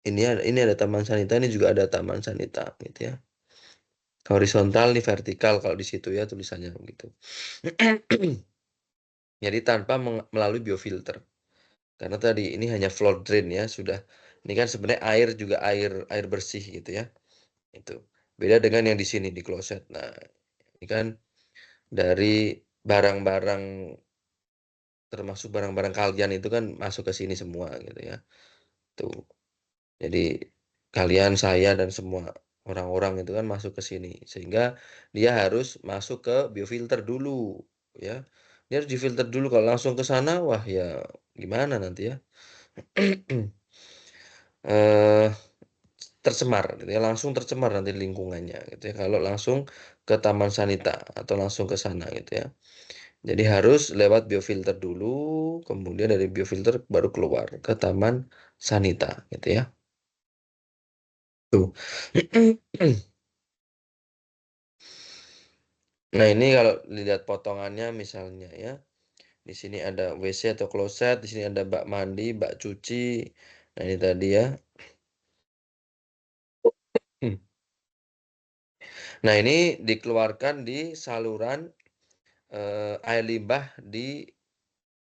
ini ada taman sanita, ini juga ada taman sanita gitu ya. Horizontal nih vertikal kalau di situ ya tulisannya begitu. Jadi tanpa melalui biofilter. Karena tadi ini hanya floor drain ya sudah. Ini kan sebenarnya air juga air air bersih gitu ya. Itu. Beda dengan yang di sini di kloset. Nah, ini kan dari barang-barang termasuk barang-barang kalian itu kan masuk ke sini semua gitu ya. Tuh. Jadi kalian, saya dan semua orang-orang itu kan masuk ke sini sehingga dia harus masuk ke biofilter dulu ya. Dia harus difilter dulu, kalau langsung ke sana wah ya gimana nanti ya. eh Tercemar gitu ya, langsung tercemar nanti lingkungannya gitu ya kalau langsung ke taman sanita atau langsung ke sana gitu ya. Jadi harus lewat biofilter dulu, kemudian dari biofilter baru keluar ke taman sanita gitu ya. Tuh. Nah, ini kalau lihat potongannya misalnya ya. Di sini ada WC atau kloset, di sini ada bak mandi, bak cuci. Nah, ini tadi ya. Hmm. Nah, ini dikeluarkan di saluran air limbah di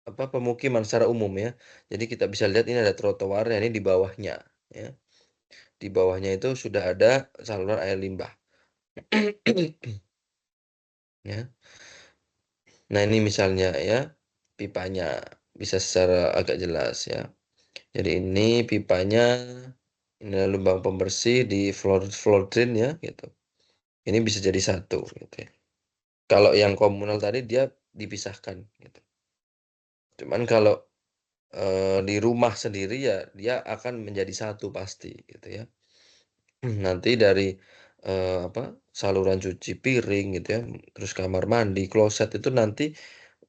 apa, pemukiman secara umum ya. Jadi kita bisa lihat ini ada trotoar, ya ini di bawahnya ya. Di bawahnya itu sudah ada saluran air limbah. Ya. Nah, ini misalnya ya pipanya bisa secara agak jelas ya. Jadi ini pipanya, ini lubang pembersih di floor floor drain ya gitu. Ini bisa jadi satu gitu ya. Kalau yang komunal tadi dia dipisahkan gitu. Cuman kalau di rumah sendiri ya dia akan menjadi satu pasti gitu ya. Nanti dari apa, saluran cuci piring gitu ya, terus kamar mandi, kloset itu nanti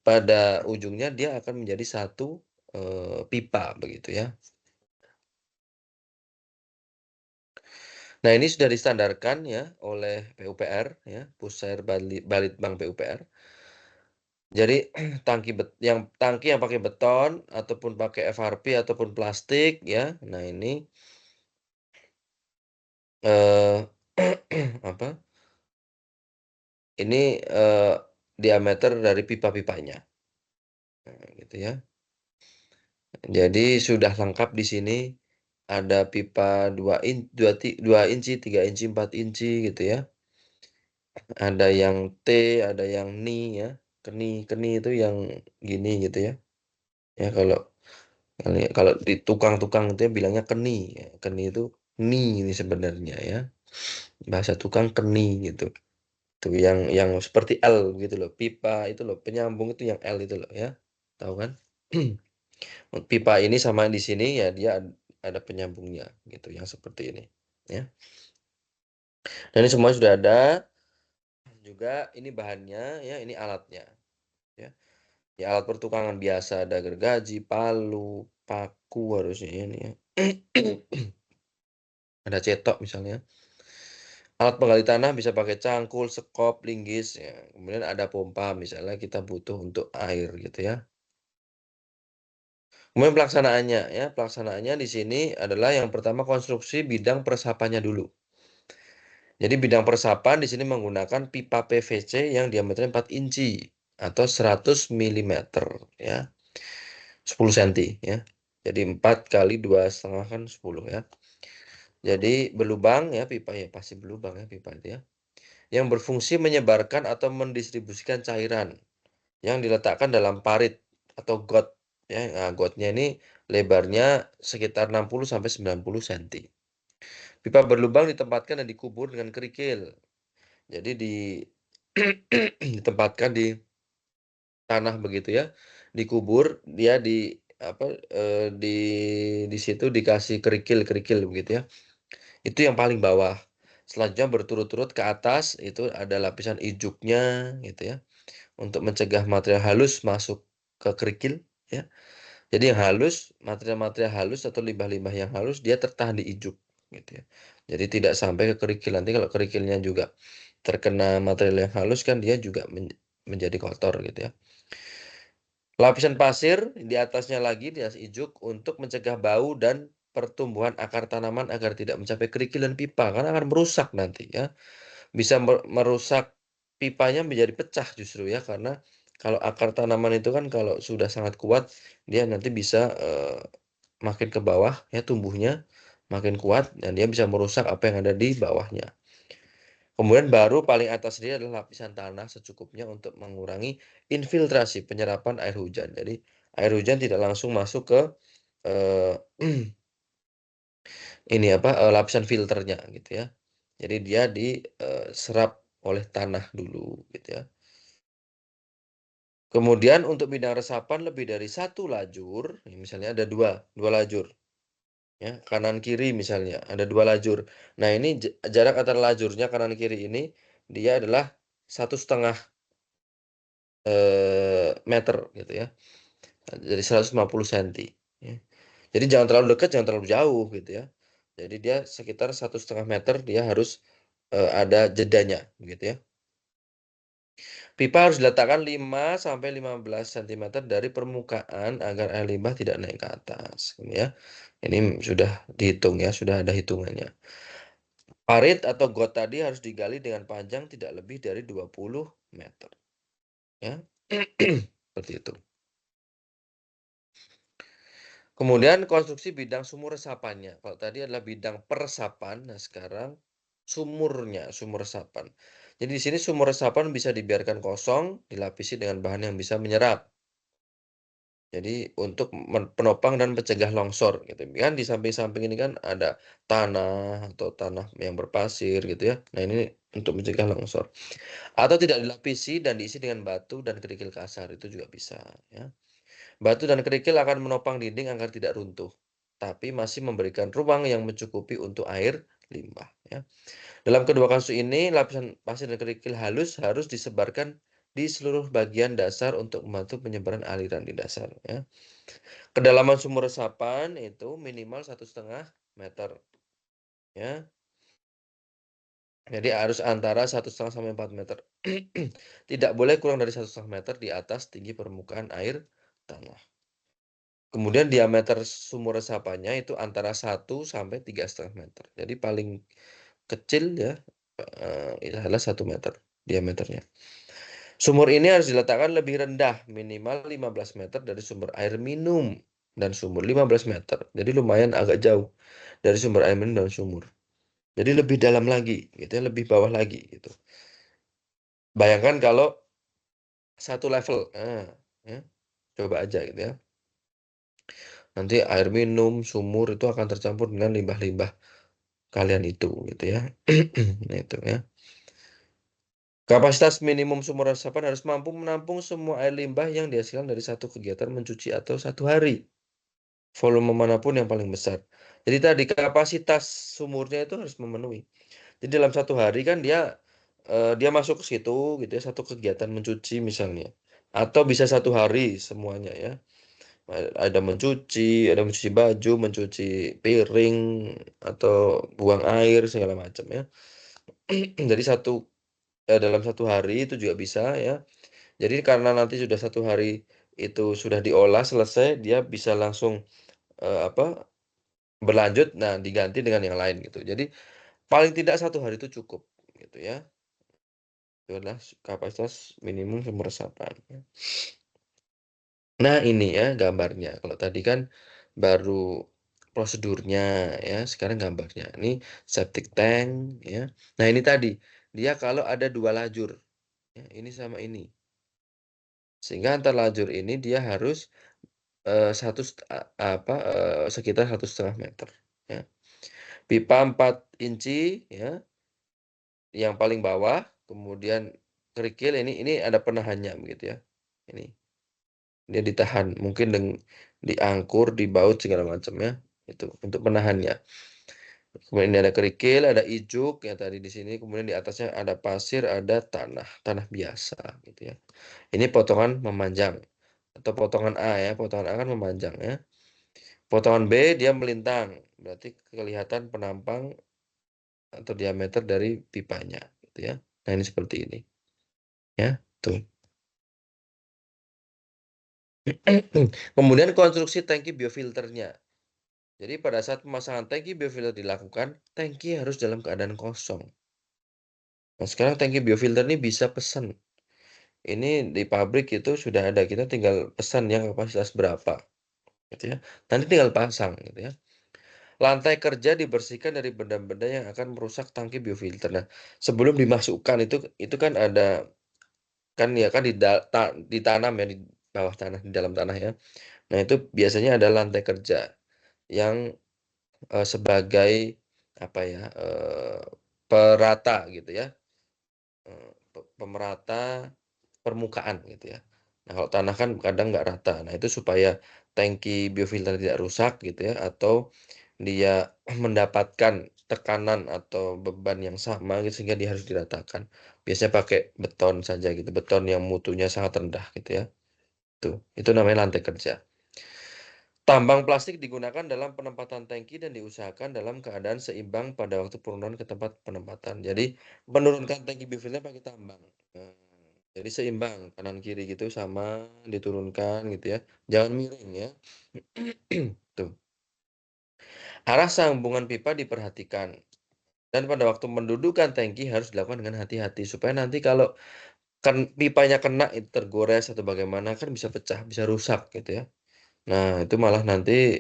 pada ujungnya dia akan menjadi satu pipa begitu ya. Nah, ini sudah distandarkan ya oleh PUPR ya, Pusat Balitbang PUPR. Jadi tangki yang pakai beton ataupun pakai FRP ataupun plastik ya. Nah, ini eh apa? ini, diameter dari pipa-pipanya. Nah, gitu ya. Jadi sudah lengkap di sini, ada pipa 2 inci, 3 inci, 4 inci gitu ya. Ada yang T, ada yang Ni ya. Keni itu yang gini gitu ya. Ya kalau kalau di tukang-tukang itu ya bilangnya keni, ya. Keni itu Ni ini sebenarnya ya. Bahasa tukang keni gitu. Tuh yang seperti L gitu loh. Pipa itu loh, penyambung itu yang L itu loh ya. Tahu kan? Pipa ini sama di sini ya dia ada penyambungnya gitu yang seperti ini ya. Dan ini semuanya sudah ada. Juga ini bahannya ya, ini alatnya ya. Ya alat pertukangan biasa ada gergaji, palu, paku harusnya ini ya. Ada cetok misalnya. Alat penggali tanah bisa pakai cangkul, sekop, linggis ya. Kemudian ada pompa misalnya kita butuh untuk air gitu ya. Kemudian pelaksanaannya ya, pelaksanaannya di sini adalah yang pertama konstruksi bidang peresapannya dulu. Jadi bidang peresapan di sini menggunakan pipa PVC yang diameternya 4 inci atau 100 mm ya. 10 cm ya. Jadi 4 kali 2,5 kan 10 ya. Jadi berlubang ya pipa ya, pasti berlubang ya pipa itu ya. Yang berfungsi menyebarkan atau mendistribusikan cairan yang diletakkan dalam parit atau got ya. Nah, gotnya ini lebarnya sekitar 60 sampai 90 cm. Pipa berlubang ditempatkan dan dikubur dengan kerikil. Jadi ditempatkan di tanah begitu ya, dikubur, dia apa, di situ dikasih kerikil begitu ya. Itu yang paling bawah. Selanjutnya berturut-turut ke atas itu ada lapisan ijuknya gitu ya, untuk mencegah material halus masuk ke kerikil ya. Jadi yang halus, material-material halus atau limbah-limbah yang halus dia tertahan di ijuk gitu ya. Jadi tidak sampai ke kerikil. Nanti kalau kerikilnya juga terkena material yang halus kan dia juga menjadi kotor gitu ya. Lapisan pasir di atasnya lagi di atas ijuk untuk mencegah bau dan pertumbuhan akar tanaman agar tidak mencapai kerikil dan pipa karena akan merusak nanti ya. Bisa merusak pipanya menjadi pecah justru ya karena kalau akar tanaman itu kan kalau sudah sangat kuat dia nanti bisa makin ke bawah ya tumbuhnya makin kuat dan dia bisa merusak apa yang ada di bawahnya. Kemudian baru paling atas sendiri adalah lapisan tanah secukupnya untuk mengurangi infiltrasi penyerapan air hujan. Jadi air hujan tidak langsung masuk ke eh, ini apa lapisan filternya gitu ya. Jadi dia diserap oleh tanah dulu gitu ya. Kemudian untuk bidang resapan lebih dari satu lajur, misalnya ada dua lajur, ya kanan kiri misalnya ada 2 lajur. Nah ini jarak antara lajurnya kanan kiri ini dia adalah 1,5 meter gitu ya. Jadi 150 cm. Ya. Jadi jangan terlalu dekat, jangan terlalu jauh gitu ya. Jadi dia sekitar 1,5 meter dia harus ada jedanya gitu ya. Pipa harus diletakkan 5 sampai 15 cm dari permukaan agar air limbah tidak naik ke atas. Ini ya. Ini sudah dihitung ya, sudah ada hitungannya. Parit atau got tadi harus digali dengan panjang tidak lebih dari 20 meter. Ya. Seperti itu. Kemudian konstruksi bidang sumur resapannya. Kalau tadi adalah bidang peresapan, nah sekarang sumurnya, sumur resapan. Jadi di sini sumur resapan bisa dibiarkan kosong, dilapisi dengan bahan yang bisa menyerap. Jadi untuk penopang dan mencegah longsor gitu. Kan di samping-samping ini kan ada tanah atau tanah yang berpasir gitu ya. Nah, ini untuk mencegah longsor. Atau tidak dilapisi dan diisi dengan batu dan kerikil kasar itu juga bisa ya. Batu dan kerikil akan menopang dinding agar tidak runtuh, tapi masih memberikan ruang yang mencukupi untuk air limbah ya. Dalam kedua kasus ini, lapisan pasir dan kerikil halus harus disebarkan di seluruh bagian dasar untuk membantu penyebaran aliran di dasar ya. Kedalaman sumur resapan itu minimal 1,5 meter ya. Jadi harus antara 1,5 sampai 4 meter. Tidak boleh kurang dari 1,5 meter di atas tinggi permukaan air tanah. Kemudian diameter sumur resapannya itu antara 1 sampai 3,5 meter. Jadi paling kecil ya adalah 1 meter diameternya. Sumur ini harus diletakkan lebih rendah, minimal 15 meter dari sumber air minum dan sumur. 15 meter. Jadi lumayan agak jauh dari sumber air minum dan sumur. Jadi lebih dalam lagi, gitu ya, lebih bawah lagi gitu. Bayangkan kalau satu level. Ya, coba aja gitu ya. Nanti air minum, sumur itu akan tercampur dengan limbah-limbah kalian itu gitu ya. Nah, itu ya. Kapasitas minimum sumur resapan harus mampu menampung semua air limbah yang dihasilkan dari satu kegiatan mencuci atau satu hari. Volume manapun yang paling besar. Jadi tadi kapasitas sumurnya itu harus memenuhi. Jadi dalam satu hari kan dia masuk ke situ gitu ya, satu kegiatan mencuci misalnya. Atau bisa satu hari semuanya ya. Ada mencuci baju, mencuci piring, atau buang air segala macam ya. Jadi dalam satu hari itu juga bisa ya. Jadi karena nanti sudah satu hari itu sudah diolah selesai, dia bisa langsung apa berlanjut, nah diganti dengan yang lain gitu. Jadi paling tidak satu hari itu cukup gitu ya. Itu adalah kapasitas minimum sumber resapan. Nah ini ya gambarnya. Kalau tadi kan baru prosedurnya ya, sekarang gambarnya. Ini septic tank ya. Nah ini tadi dia kalau ada dua lajur, ya, ini sama ini. Sehingga antar lajur ini dia harus sekitar 1,5 meter. Ya. Pipa 4 inci ya, yang paling bawah, kemudian kerikil ini ada penahannya begitu ya. Ini dia ditahan, mungkin diangkur, dibaut segala macam ya. Itu untuk penahannya. Kemudian ini ada kerikil, ada ijuk yang tadi di sini, kemudian di atasnya ada pasir, ada tanah biasa gitu ya. Ini potongan memanjang atau potongan A ya, potongan A kan memanjang ya. Potongan B dia melintang, berarti kelihatan penampang atau diameter dari pipanya gitu ya. Nah, ini seperti ini. Ya, tuh. Kemudian konstruksi tangki biofilternya. Jadi pada saat pemasangan tangki biofilter dilakukan, tangki harus dalam keadaan kosong. Nah, sekarang tangki biofilter ini bisa pesan. Ini di pabrik itu sudah ada, kita tinggal pesan yang kapasitas berapa, gitu ya. Nanti tinggal pasang, gitu ya. Lantai kerja dibersihkan dari benda-benda yang akan merusak tangki biofilter. Nah, sebelum dimasukkan itu kan ada kan ya kan ditanam ya di bawah tanah, di dalam tanah ya. Nah, itu biasanya ada lantai kerja yang sebagai apa ya, perata gitu ya, pemerata permukaan gitu ya. Nah, kalau tanah kan kadang nggak rata. Nah, itu supaya tangki biofilter tidak rusak gitu ya, atau dia mendapatkan tekanan atau beban yang sama gitu, sehingga dia harus diratakan. Biasanya pakai beton saja gitu, beton yang mutunya sangat rendah gitu ya. Itu namanya lantai kerja. Tambang plastik digunakan dalam penempatan tangki dan diusahakan dalam keadaan seimbang pada waktu penurunan ke tempat penempatan. Jadi menurunkan tangki biofilter pakai tambang. Nah, jadi seimbang kanan kiri gitu sama diturunkan gitu ya. Jangan miring ya. Tuh. Arah sambungan pipa diperhatikan. Dan pada waktu mendudukan tangki harus dilakukan dengan hati-hati supaya nanti kalau kan pipanya kena itu tergores atau bagaimana kan bisa pecah, bisa rusak gitu ya. Nah, itu malah nanti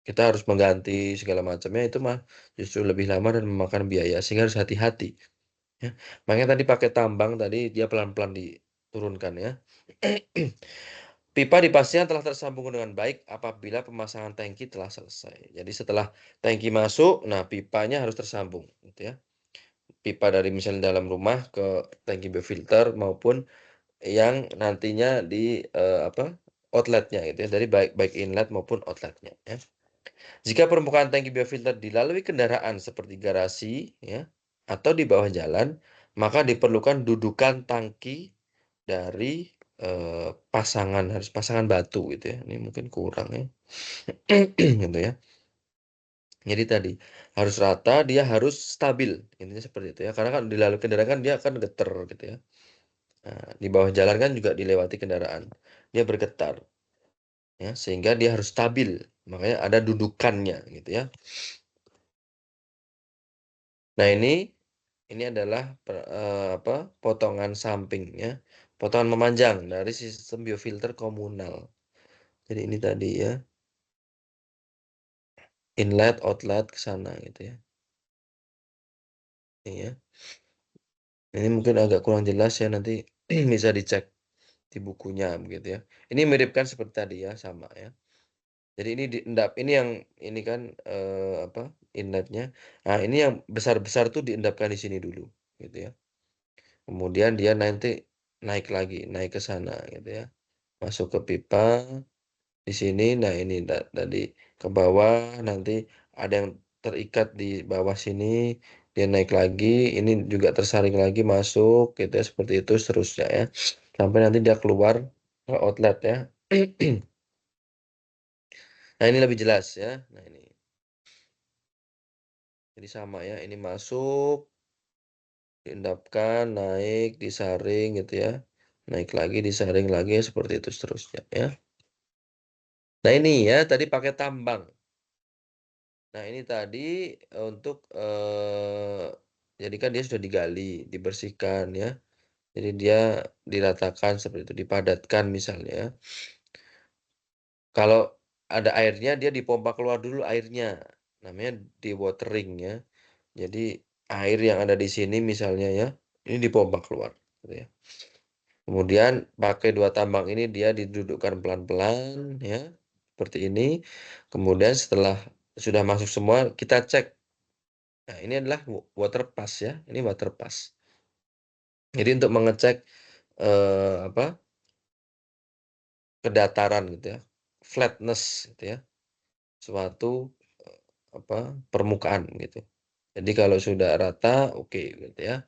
kita harus mengganti segala macamnya, itu mah justru lebih lama dan memakan biaya, sehingga harus hati-hati ya. Makanya tadi pakai tambang tadi dia pelan-pelan diturunkan ya. Pipa dipastikan telah tersambung dengan baik apabila pemasangan tangki telah selesai. Jadi setelah tangki masuk, nah pipanya harus tersambung gitu ya. Pipa dari misalnya dalam rumah ke tangki biofilter maupun yang nantinya di outletnya gitu ya, dari baik inlet maupun outletnya ya. Jika permukaan tangki biofilter dilalui kendaraan seperti garasi ya atau di bawah jalan, maka diperlukan dudukan tangki dari harus pasangan batu gitu ya. Ini mungkin kurang ya. Gitu ya. Jadi tadi harus rata, dia harus stabil. Intinya seperti itu ya. Karena kan dilalui kendaraan kan dia akan getar gitu ya. Nah, di bawah jalan kan juga dilewati kendaraan. Dia bergetar ya, sehingga dia harus stabil. Makanya ada dudukannya gitu ya. Nah, Ini adalah potongan samping ya, potongan memanjang dari sistem biofilter komunal. Jadi ini tadi ya, inlet, outlet ke sana gitu ya. Ini ya. Ini mungkin agak kurang jelas ya, nanti bisa dicek di bukunya begitu ya. Ini miripkan seperti tadi ya, sama ya. Jadi ini diendap, ini yang ini kan inletnya. Nah, ini yang besar-besar tuh diendapkan di sini dulu gitu ya. Kemudian dia nanti naik lagi, naik ke sana gitu ya. Masuk ke pipa di sini. Nah, ini tadi ke bawah, nanti ada yang terikat di bawah sini, dia naik lagi, ini juga tersaring lagi masuk gitu ya, seperti itu seterusnya ya. Sampai nanti dia keluar ke outlet ya. Nah, ini lebih jelas ya. Nah, ini. Jadi sama ya, ini masuk, diendapkan, naik, disaring gitu ya. Naik lagi, disaring lagi, seperti itu seterusnya ya. Nah, ini ya, tadi pakai tambang. Nah, ini tadi untuk jadi kan dia sudah digali, dibersihkan ya. Jadi dia diratakan seperti itu, dipadatkan misalnya ya. Kalau ada airnya, dia dipompa keluar dulu airnya. Namanya dewatering ya. Jadi air yang ada di sini misalnya ya, ini dipompa keluar gitu ya. Kemudian pakai 2 tambang ini dia didudukkan pelan-pelan ya, seperti ini. Kemudian setelah sudah masuk semua, kita cek. Nah, ini adalah water pass ya, ini water pass. Jadi untuk mengecek kedataran gitu ya, flatness gitu ya, suatu permukaan gitu. Jadi kalau sudah rata, oke gitu ya,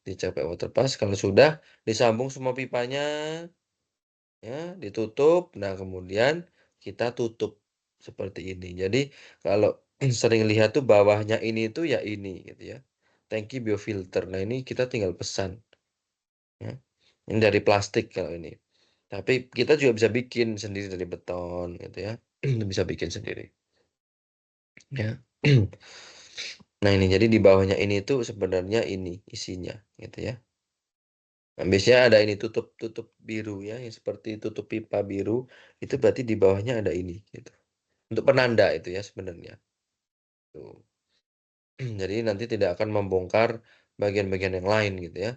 dicek pakai water pass. Kalau sudah, disambung semua pipanya ya, ditutup. Nah, kemudian kita tutup seperti ini. Jadi kalau sering lihat tuh bawahnya ini tuh ya ini gitu ya, tangki biofilter. Nah, ini kita tinggal pesan ya. Ini dari plastik kalau ini. Tapi kita juga bisa bikin sendiri dari beton gitu ya. Bisa bikin sendiri ya. Nah, ini jadi di bawahnya ini tuh sebenarnya ini isinya gitu ya. Nah, biasanya ada ini tutup biru ya, yang seperti tutup pipa biru, itu berarti di bawahnya ada ini gitu. Untuk penanda itu ya sebenarnya. Tuh. Jadi nanti tidak akan membongkar bagian-bagian yang lain gitu ya.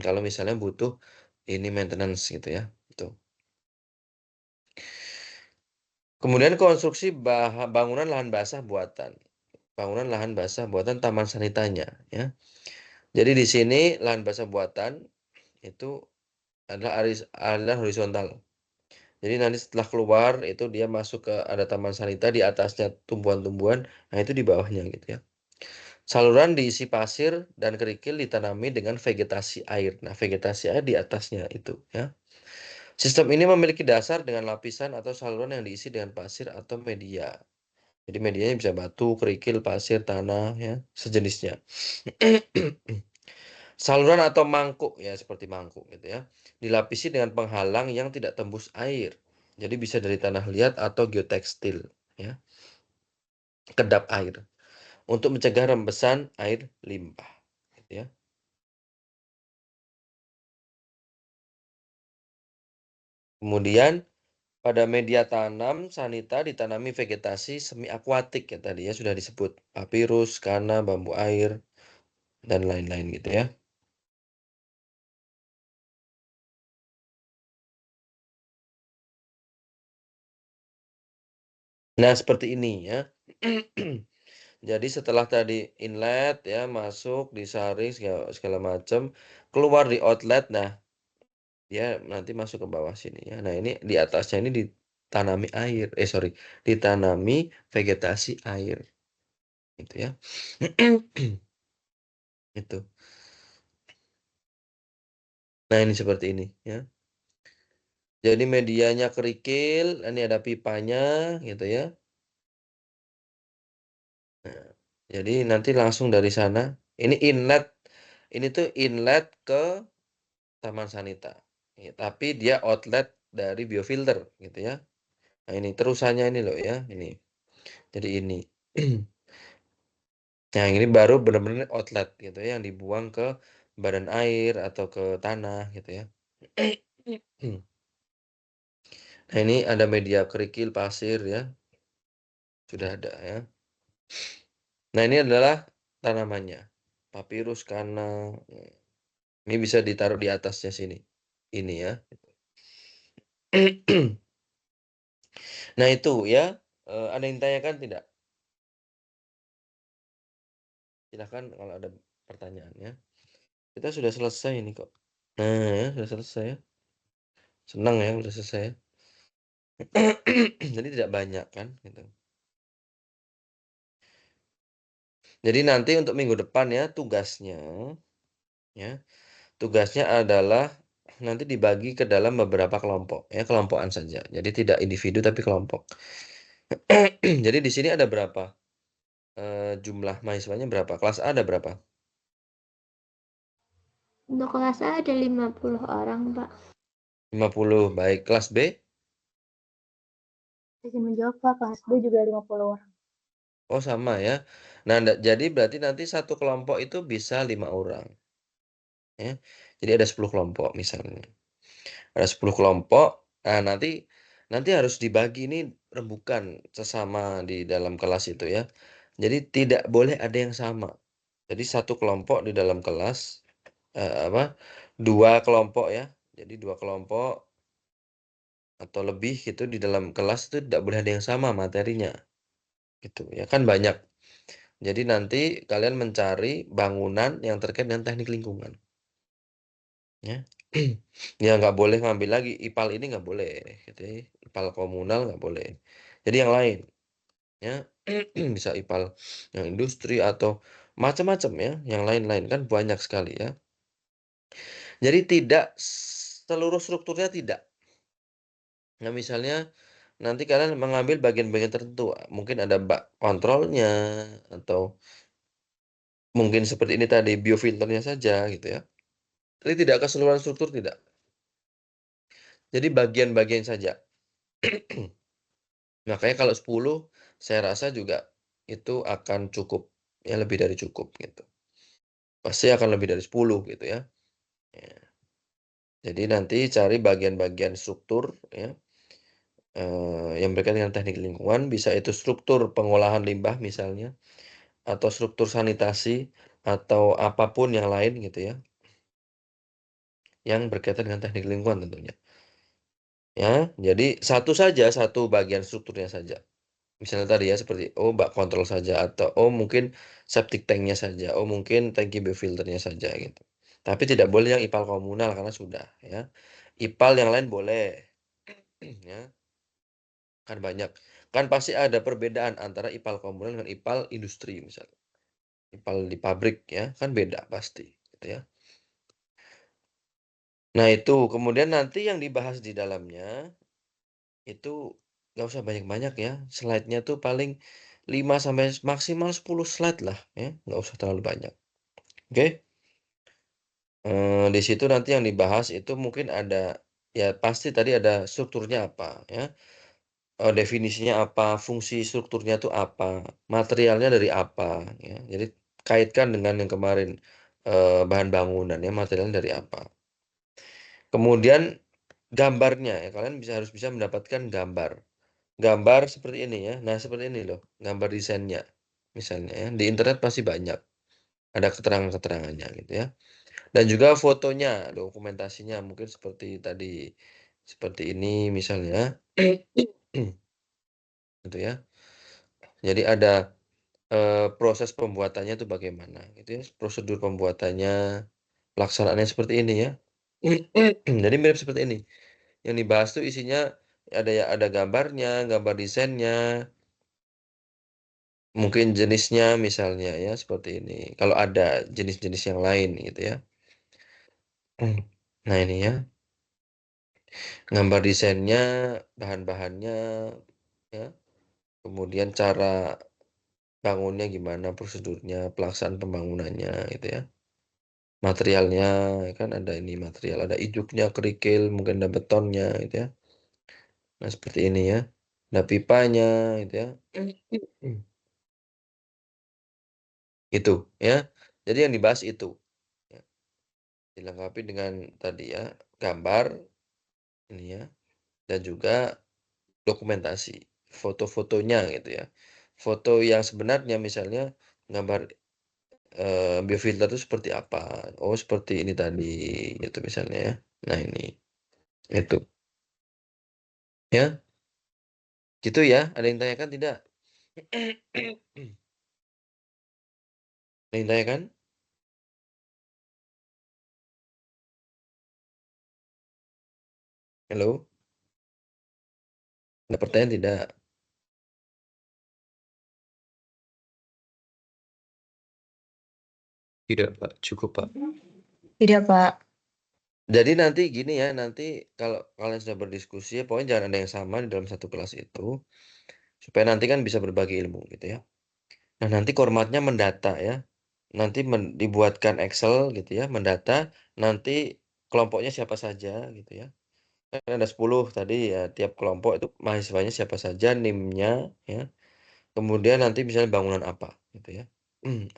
Kalau misalnya butuh ini maintenance gitu ya. Tuh. Kemudian konstruksi bangunan lahan basah buatan. Bangunan lahan basah buatan taman sanitanya ya. Jadi di sini lahan basah buatan itu adalah horizontal. Jadi nanti setelah keluar itu dia masuk ke ada taman sanita, di atasnya tumbuhan-tumbuhan, nah itu di bawahnya gitu ya. Saluran diisi pasir dan kerikil ditanami dengan vegetasi air. Nah, vegetasi air di atasnya itu ya. Sistem ini memiliki dasar dengan lapisan atau saluran yang diisi dengan pasir atau media. Jadi medianya bisa batu, kerikil, pasir, tanah ya, sejenisnya. Saluran atau mangkuk ya, seperti mangkuk gitu ya. Dilapisi dengan penghalang yang tidak tembus air. Jadi bisa dari tanah liat atau geotekstil ya. Kedap air untuk mencegah rembesan air limbah gitu ya. Kemudian pada media tanam sanita ditanami vegetasi semi akuatik ya, tadi ya sudah disebut papirus, kana, bambu air dan lain-lain gitu ya. Nah, seperti ini ya. Jadi setelah tadi inlet ya masuk, disaring segala, segala macam, keluar di outlet. Nah, dia nanti masuk ke bawah sini ya. Nah, ini di atasnya ini ditanami air. Sorry, ditanami vegetasi air. Gitu ya. Itu. Nah, ini seperti ini ya. Jadi medianya kerikil, ini ada pipanya gitu ya. Nah, jadi nanti langsung dari sana. Ini inlet. Ini tuh inlet ke Taman Sanita. Ya, tapi dia outlet dari biofilter gitu ya. Nah, ini terusannya ini loh ya, ini. Jadi ini. Nah, yang ini baru benar-benar outlet gitu ya, yang dibuang ke badan air atau ke tanah gitu ya. Nah, ini ada media kerikil, pasir ya, sudah ada ya. Nah, ini adalah tanamannya, papirus, kana, ini bisa ditaruh di atasnya sini, ini ya. Nah, itu ya, ada yang ditanyakan tidak? Silahkan kalau ada pertanyaannya. Kita sudah selesai ini kok. Nah, ya, sudah selesai ya. Senang ya sudah selesai ya. Jadi tidak banyak kan gitu. Jadi nanti untuk minggu depan ya ya, tugasnya adalah nanti dibagi ke dalam beberapa kelompok ya, kelompokan saja. Jadi tidak individu tapi kelompok. Jadi di sini ada berapa? Jumlah mahasiswanya berapa? Kelas A ada berapa?
Untuk kelas A ada 50 orang, Pak.
50. Baik, kelas B?
Izin menjawab, Pak. Kelas B juga 50 orang.
Oh, sama ya. Nah, jadi berarti nanti satu kelompok itu bisa 5 orang. Ya. Jadi ada 10 kelompok misalnya. Ada 10 kelompok. Nah, nanti harus dibagi ini rembukan sesama di dalam kelas itu ya. Jadi tidak boleh ada yang sama. Jadi satu kelompok di dalam kelas apa? Dua kelompok ya. Jadi dua kelompok atau lebih gitu di dalam kelas itu tidak boleh ada yang sama materinya. Gitu ya. Kan banyak. Jadi nanti kalian mencari bangunan yang terkait dengan teknik lingkungan. Ya. Ya nggak boleh ngambil lagi IPAL ini nggak boleh gitu ya. IPAL komunal nggak boleh. Jadi yang lain ya bisa IPAL yang industri atau macam-macam ya, yang lain-lain kan banyak sekali ya. Jadi tidak seluruh strukturnya tidak. Nah, misalnya nanti kalian mengambil bagian-bagian tertentu, mungkin ada bak kontrolnya atau mungkin seperti ini tadi biofilternya saja gitu ya. Jadi tidak keseluruhan struktur tidak. Jadi bagian-bagian saja. Makanya kalau 10 saya rasa juga itu akan cukup, ya lebih dari cukup gitu. Pasti akan lebih dari 10 gitu ya. Ya. Jadi nanti cari bagian-bagian struktur ya, yang berkaitan dengan teknik lingkungan, bisa itu struktur pengolahan limbah misalnya, atau struktur sanitasi, atau apapun yang lain gitu ya, yang berkaitan dengan teknik lingkungan tentunya. Ya, jadi satu bagian strukturnya saja. Misalnya tadi ya seperti bak kontrol saja atau mungkin septic tanknya saja, mungkin tangki biofilternya saja gitu. Tapi tidak boleh yang IPAL komunal karena sudah ya. IPAL yang lain boleh ya. Kan banyak. Kan pasti ada perbedaan antara IPAL komunal dengan IPAL industri misalnya. IPAL di pabrik ya, kan beda pasti gitu ya. Nah, itu kemudian nanti yang dibahas di dalamnya itu nggak usah banyak-banyak ya. Slide-nya tuh paling 5 sampai maksimal 10 slide lah ya, nggak usah terlalu banyak. Oke? Di situ nanti yang dibahas itu mungkin ada ya pasti tadi ada strukturnya apa ya, definisinya apa, fungsi strukturnya itu apa, materialnya dari apa ya. Jadi kaitkan dengan yang kemarin, bahan bangunan ya, materialnya dari apa. Kemudian gambarnya ya, kalian harus bisa mendapatkan gambar. Gambar seperti ini ya. Nah, seperti ini loh, gambar desainnya. Misalnya ya, di internet pasti banyak, ada keterangan-keterangannya gitu ya. Dan juga fotonya, dokumentasinya mungkin seperti tadi, seperti ini misalnya. Gitu ya. Jadi ada proses pembuatannya itu bagaimana gitu ya, prosedur pembuatannya, pelaksanaannya seperti ini ya. Jadi mirip seperti ini. Yang dibahas tuh isinya ada gambarnya, gambar desainnya, mungkin jenisnya misalnya ya seperti ini. Kalau ada jenis-jenis yang lain gitu ya. Nah, ini ya, gambar desainnya, bahan-bahannya ya, kemudian cara bangunnya gimana, prosedurnya, pelaksanaan pembangunannya gitu ya. Materialnya ya kan ada ini material, ada iduknya, kerikil, mungkin ada betonnya gitu ya. Nah, seperti ini ya. Ada pipanya gitu ya. Itu ya. Jadi yang dibahas itu. Ya. Dilengkapi dengan tadi ya, gambar ini ya, dan juga dokumentasi, foto-fotonya gitu ya. Foto yang sebenarnya misalnya gambar biofilter itu seperti apa? Oh, seperti ini tadi gitu misalnya ya. Nah, ini. Itu. Ya. Gitu ya. Ada yang tanyakan tidak? Ada yang tanyakan? Halo? Ada pertanyaan tidak?
Tidak, Pak. Cukup, Pak.
Tidak, Pak.
Jadi nanti gini ya, nanti kalau kalian sudah berdiskusi, pokoknya jangan ada yang sama di dalam satu kelas itu, supaya nanti kan bisa berbagi ilmu gitu ya. Nah, nanti formatnya mendata ya. Nanti dibuatkan Excel gitu ya, mendata, nanti kelompoknya siapa saja gitu ya. Kan ada 10 tadi ya, tiap kelompok itu mahasiswanya siapa saja, NIM-nya ya. Kemudian nanti misalnya bangunan apa gitu ya.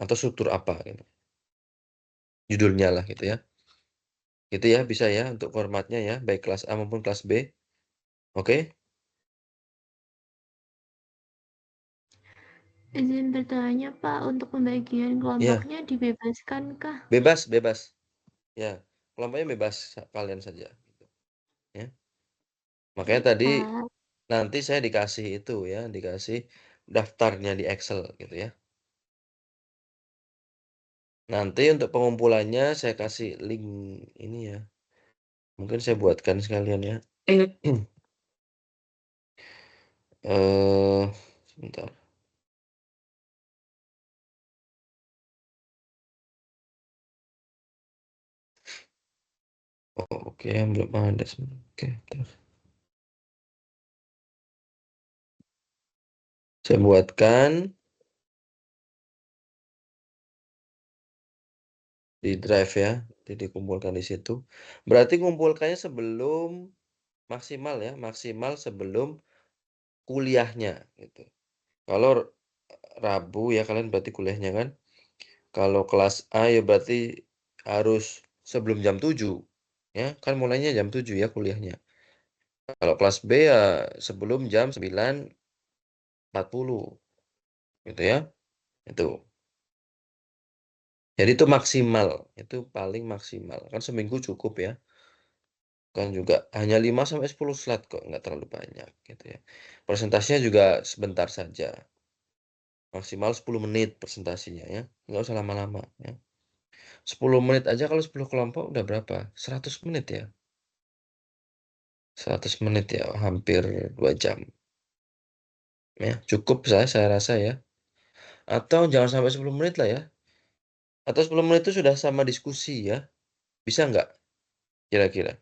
Atau struktur apa gitu. Judulnya lah gitu ya. Gitu ya, bisa ya untuk formatnya ya, baik kelas A maupun kelas B. Oke?
Izin bertanya, Pak, untuk pembagian
Ya,
kelompoknya dibebaskan kah?
bebas, bebas. Ya, kelompoknya bebas kalian saja gitu. Ya. Makanya
Baik,
tadi
Pak.
nanti saya dikasih itu ya, dikasih daftarnya di Excel gitu ya. Nanti untuk pengumpulannya saya kasih link ini ya. Mungkin saya buatkan sekalian ya. Sebentar. Oh, oke, belum ada. Oke, bentar. Saya buatkan di drive ya. Jadi dikumpulkan di situ. Berarti kumpulkannya sebelum maksimal ya, maksimal sebelum kuliahnya gitu. Kalau Rabu ya kalian berarti kuliahnya kan. Kalau kelas A ya berarti harus sebelum jam 7. Ya, kan mulainya jam 7 ya kuliahnya. Kalau kelas B ya sebelum jam 9.40 gitu ya. Itu. Jadi itu maksimal, itu paling maksimal. Kan seminggu cukup ya. Kan juga hanya 5 sampai 10 slide kok, nggak terlalu banyak gitu ya. Presentasinya juga sebentar saja. Maksimal 10 menit presentasinya ya. Nggak usah lama-lama ya. 10 menit aja kalau 10 kelompok udah berapa? 100 menit ya. 100 menit ya, hampir 2 jam. Ya, cukup saya rasa ya. Atau jangan sampai 10 menit lah ya. Atau 10 menit itu sudah sama diskusi ya. Bisa nggak kira-kira?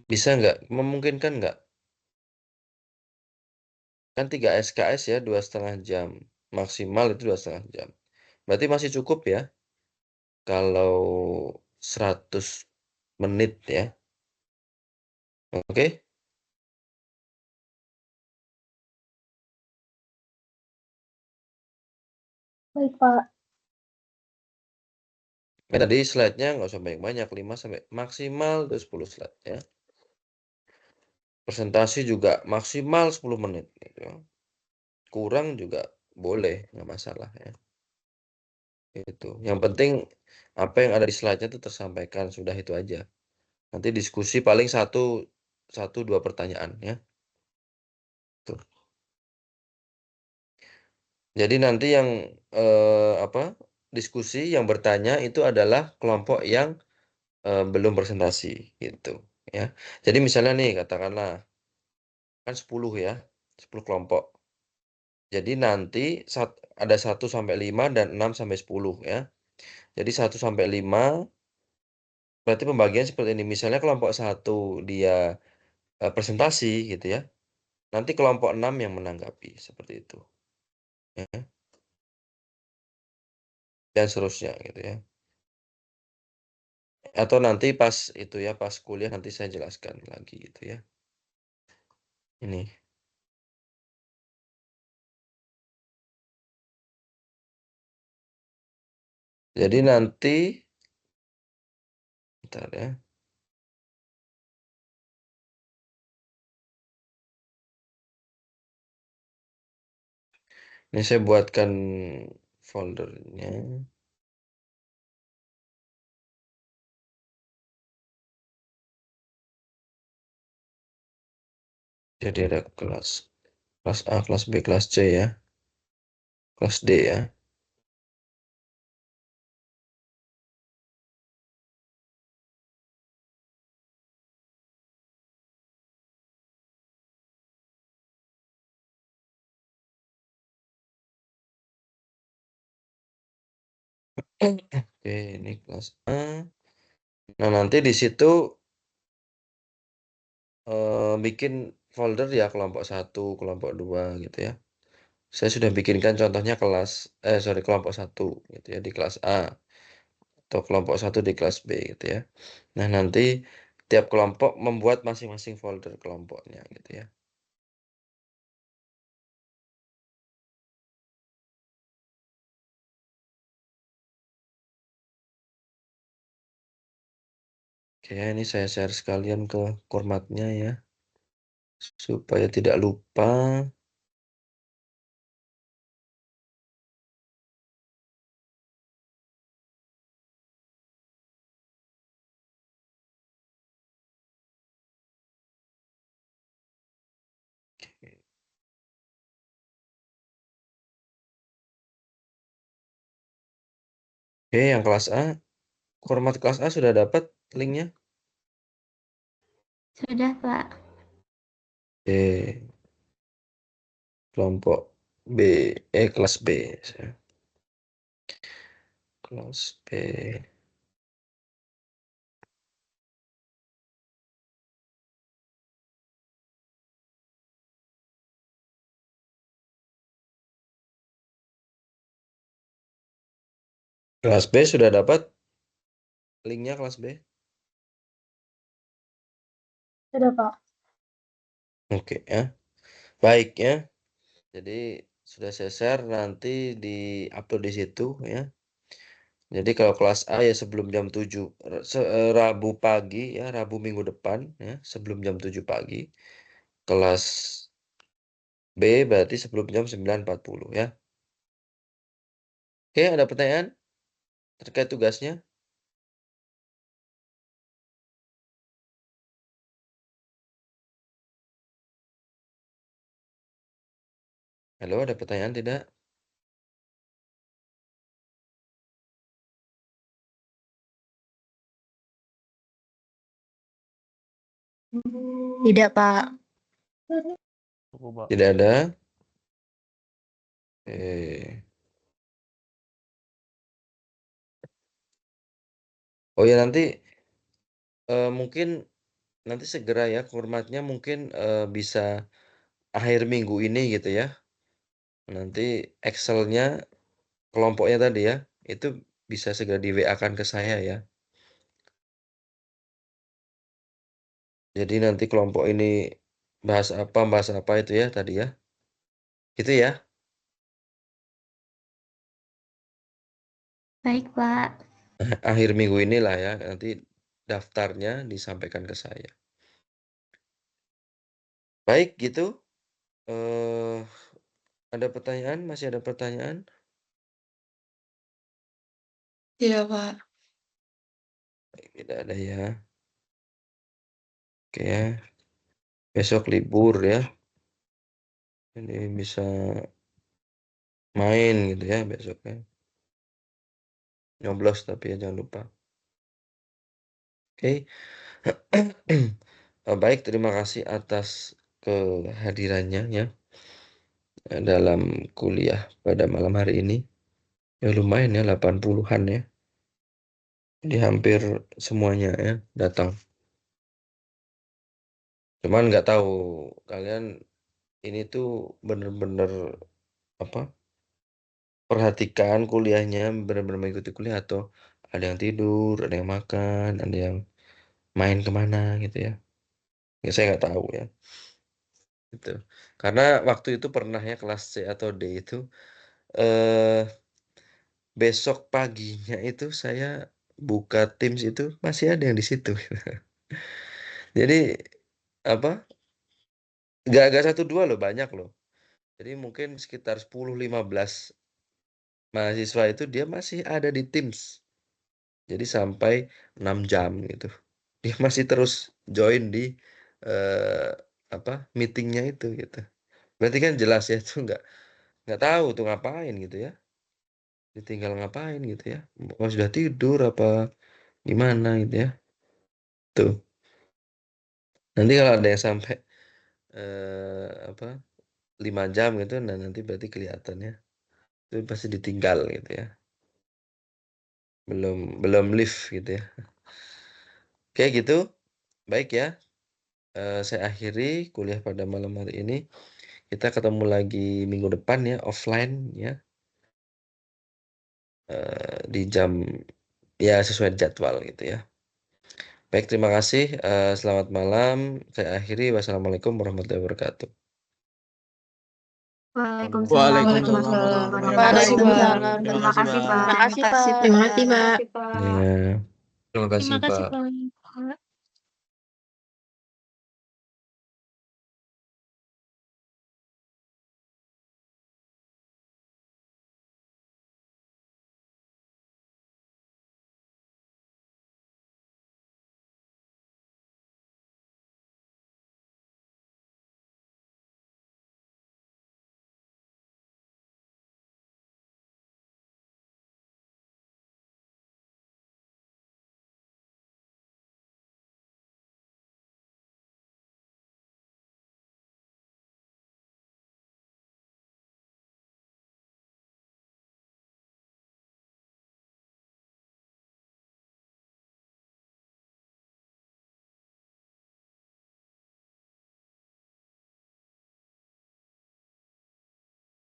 Bisa nggak? Memungkinkan nggak? Kan 3 SKS ya, 2,5 jam. Maksimal itu 2,5 jam. Berarti masih cukup ya. Kalau 100 menit ya. Oke?
Baik, Pak.
Tadi slide-nya nggak usah banyak-banyak, 5 sampai maksimal 10 slide ya. Presentasi juga maksimal 10 menit gitu. Kurang juga boleh, nggak masalah ya. Itu. Yang penting apa yang ada di slide-nya itu tersampaikan, sudah itu aja. Nanti diskusi paling satu dua pertanyaan ya. Tuh. Jadi nanti yang diskusi yang bertanya itu adalah kelompok yang belum presentasi gitu ya. Jadi misalnya nih katakanlah kan 10 ya, 10 kelompok. Jadi nanti ada 1 sampai 5 dan 6 sampai 10 ya. Jadi 1 sampai 5 berarti pembagian seperti ini. Misalnya kelompok 1 dia presentasi gitu ya. Nanti kelompok 6 yang menanggapi seperti itu. Ya. Dan seterusnya gitu ya. Atau nanti pas itu ya, pas kuliah nanti saya jelaskan lagi gitu ya. Ini. Jadi nanti, bentar ya. Ini saya buatkan foldernya. Jadi ada kelas A, kelas B, kelas C ya. Kelas D ya. Oke, ini kelas A. Nah, nanti di situ bikin folder ya kelompok 1, kelompok 2 gitu ya. Saya sudah bikinkan contohnya kelompok 1 gitu ya di kelas A atau kelompok 1 di kelas B gitu ya. Nah, nanti tiap kelompok membuat masing-masing folder kelompoknya gitu ya. Oke, ini saya share sekalian ke formatnya ya. Supaya tidak lupa. Oke, yang kelas A, format kelas A sudah dapat linknya?
Sudah, Pak.
Oke, kelompok B, kelas B. Kelas B. Kelas B sudah dapat linknya kelas B?
Sudah, Pak.
Oke ya. Baik ya. Jadi sudah saya share nanti di upload di situ ya. Jadi kalau kelas A ya sebelum jam 7 Rabu pagi ya, Rabu minggu depan ya, sebelum jam 7 pagi. Kelas B berarti sebelum jam 9.40 ya. Oke, ada pertanyaan terkait tugasnya? Halo, ada pertanyaan tidak?
Tidak, Pak.
Tidak ada. Eh. Oh ya nanti mungkin nanti segera ya formatnya mungkin bisa akhir minggu ini gitu ya. Nanti Excelnya kelompoknya tadi ya, itu bisa segera di WA-kan ke saya ya. Jadi nanti kelompok ini bahas apa itu ya tadi ya. Gitu ya.
Baik, Pak.
Akhir minggu inilah ya, nanti daftarnya disampaikan ke saya. Baik gitu. Eh ada pertanyaan? Masih ada pertanyaan?
Iya, Pak.
Tidak ada ya. Oke ya. Besok libur ya. Jadi bisa main gitu ya besoknya. Nyoblos tapi ya jangan lupa. Oke. Baik, terima kasih atas kehadirannya ya dalam kuliah pada malam hari ini. Ya lumayan ya 80-an ya. Jadi hampir semuanya ya datang. Cuman nggak tahu kalian ini tuh bener-bener apa? Perhatikan kuliahnya bener-bener mengikuti kuliah atau ada yang tidur, ada yang makan, ada yang main kemana gitu ya. Ya saya nggak tahu ya. Gitu. Karena waktu itu pernah ya kelas C atau D itu, eee, besok paginya itu saya buka Teams itu masih ada yang di situ. Jadi, apa, nggak 1, 2 loh, banyak loh. Jadi mungkin sekitar 10, 15 mahasiswa itu dia masih ada di Teams. Jadi sampai 6 jam gitu. Dia masih terus join di, eee, apa, meeting-nya itu gitu. Berarti kan jelas ya itu nggak tahu tuh ngapain gitu ya, ditinggal ngapain gitu ya, apa sudah tidur apa gimana gitu ya. Tuh, nanti kalau ada yang sampai, apa, 5 jam gitu, nah nanti berarti kelihatan ya, itu pasti ditinggal gitu ya, belum belum live gitu ya. Oke gitu, baik ya, saya akhiri kuliah pada malam hari ini. Kita ketemu lagi minggu depan ya, offline ya, di jam ya sesuai jadwal gitu ya. Baik, terima kasih, selamat malam, saya akhiri, wassalamualaikum warahmatullahi wabarakatuh.
Waalaikumsalam
Waalaikumsalam
warahmatullahi
warahmatullahi
wabarakatuh.
wabarakatuh.
Terima kasih, Pak.
Terima kasih, Pak.
Terima kasih, Pak.
Ya.
Terima kasih,
Terima kasih,
Pak.
Pak.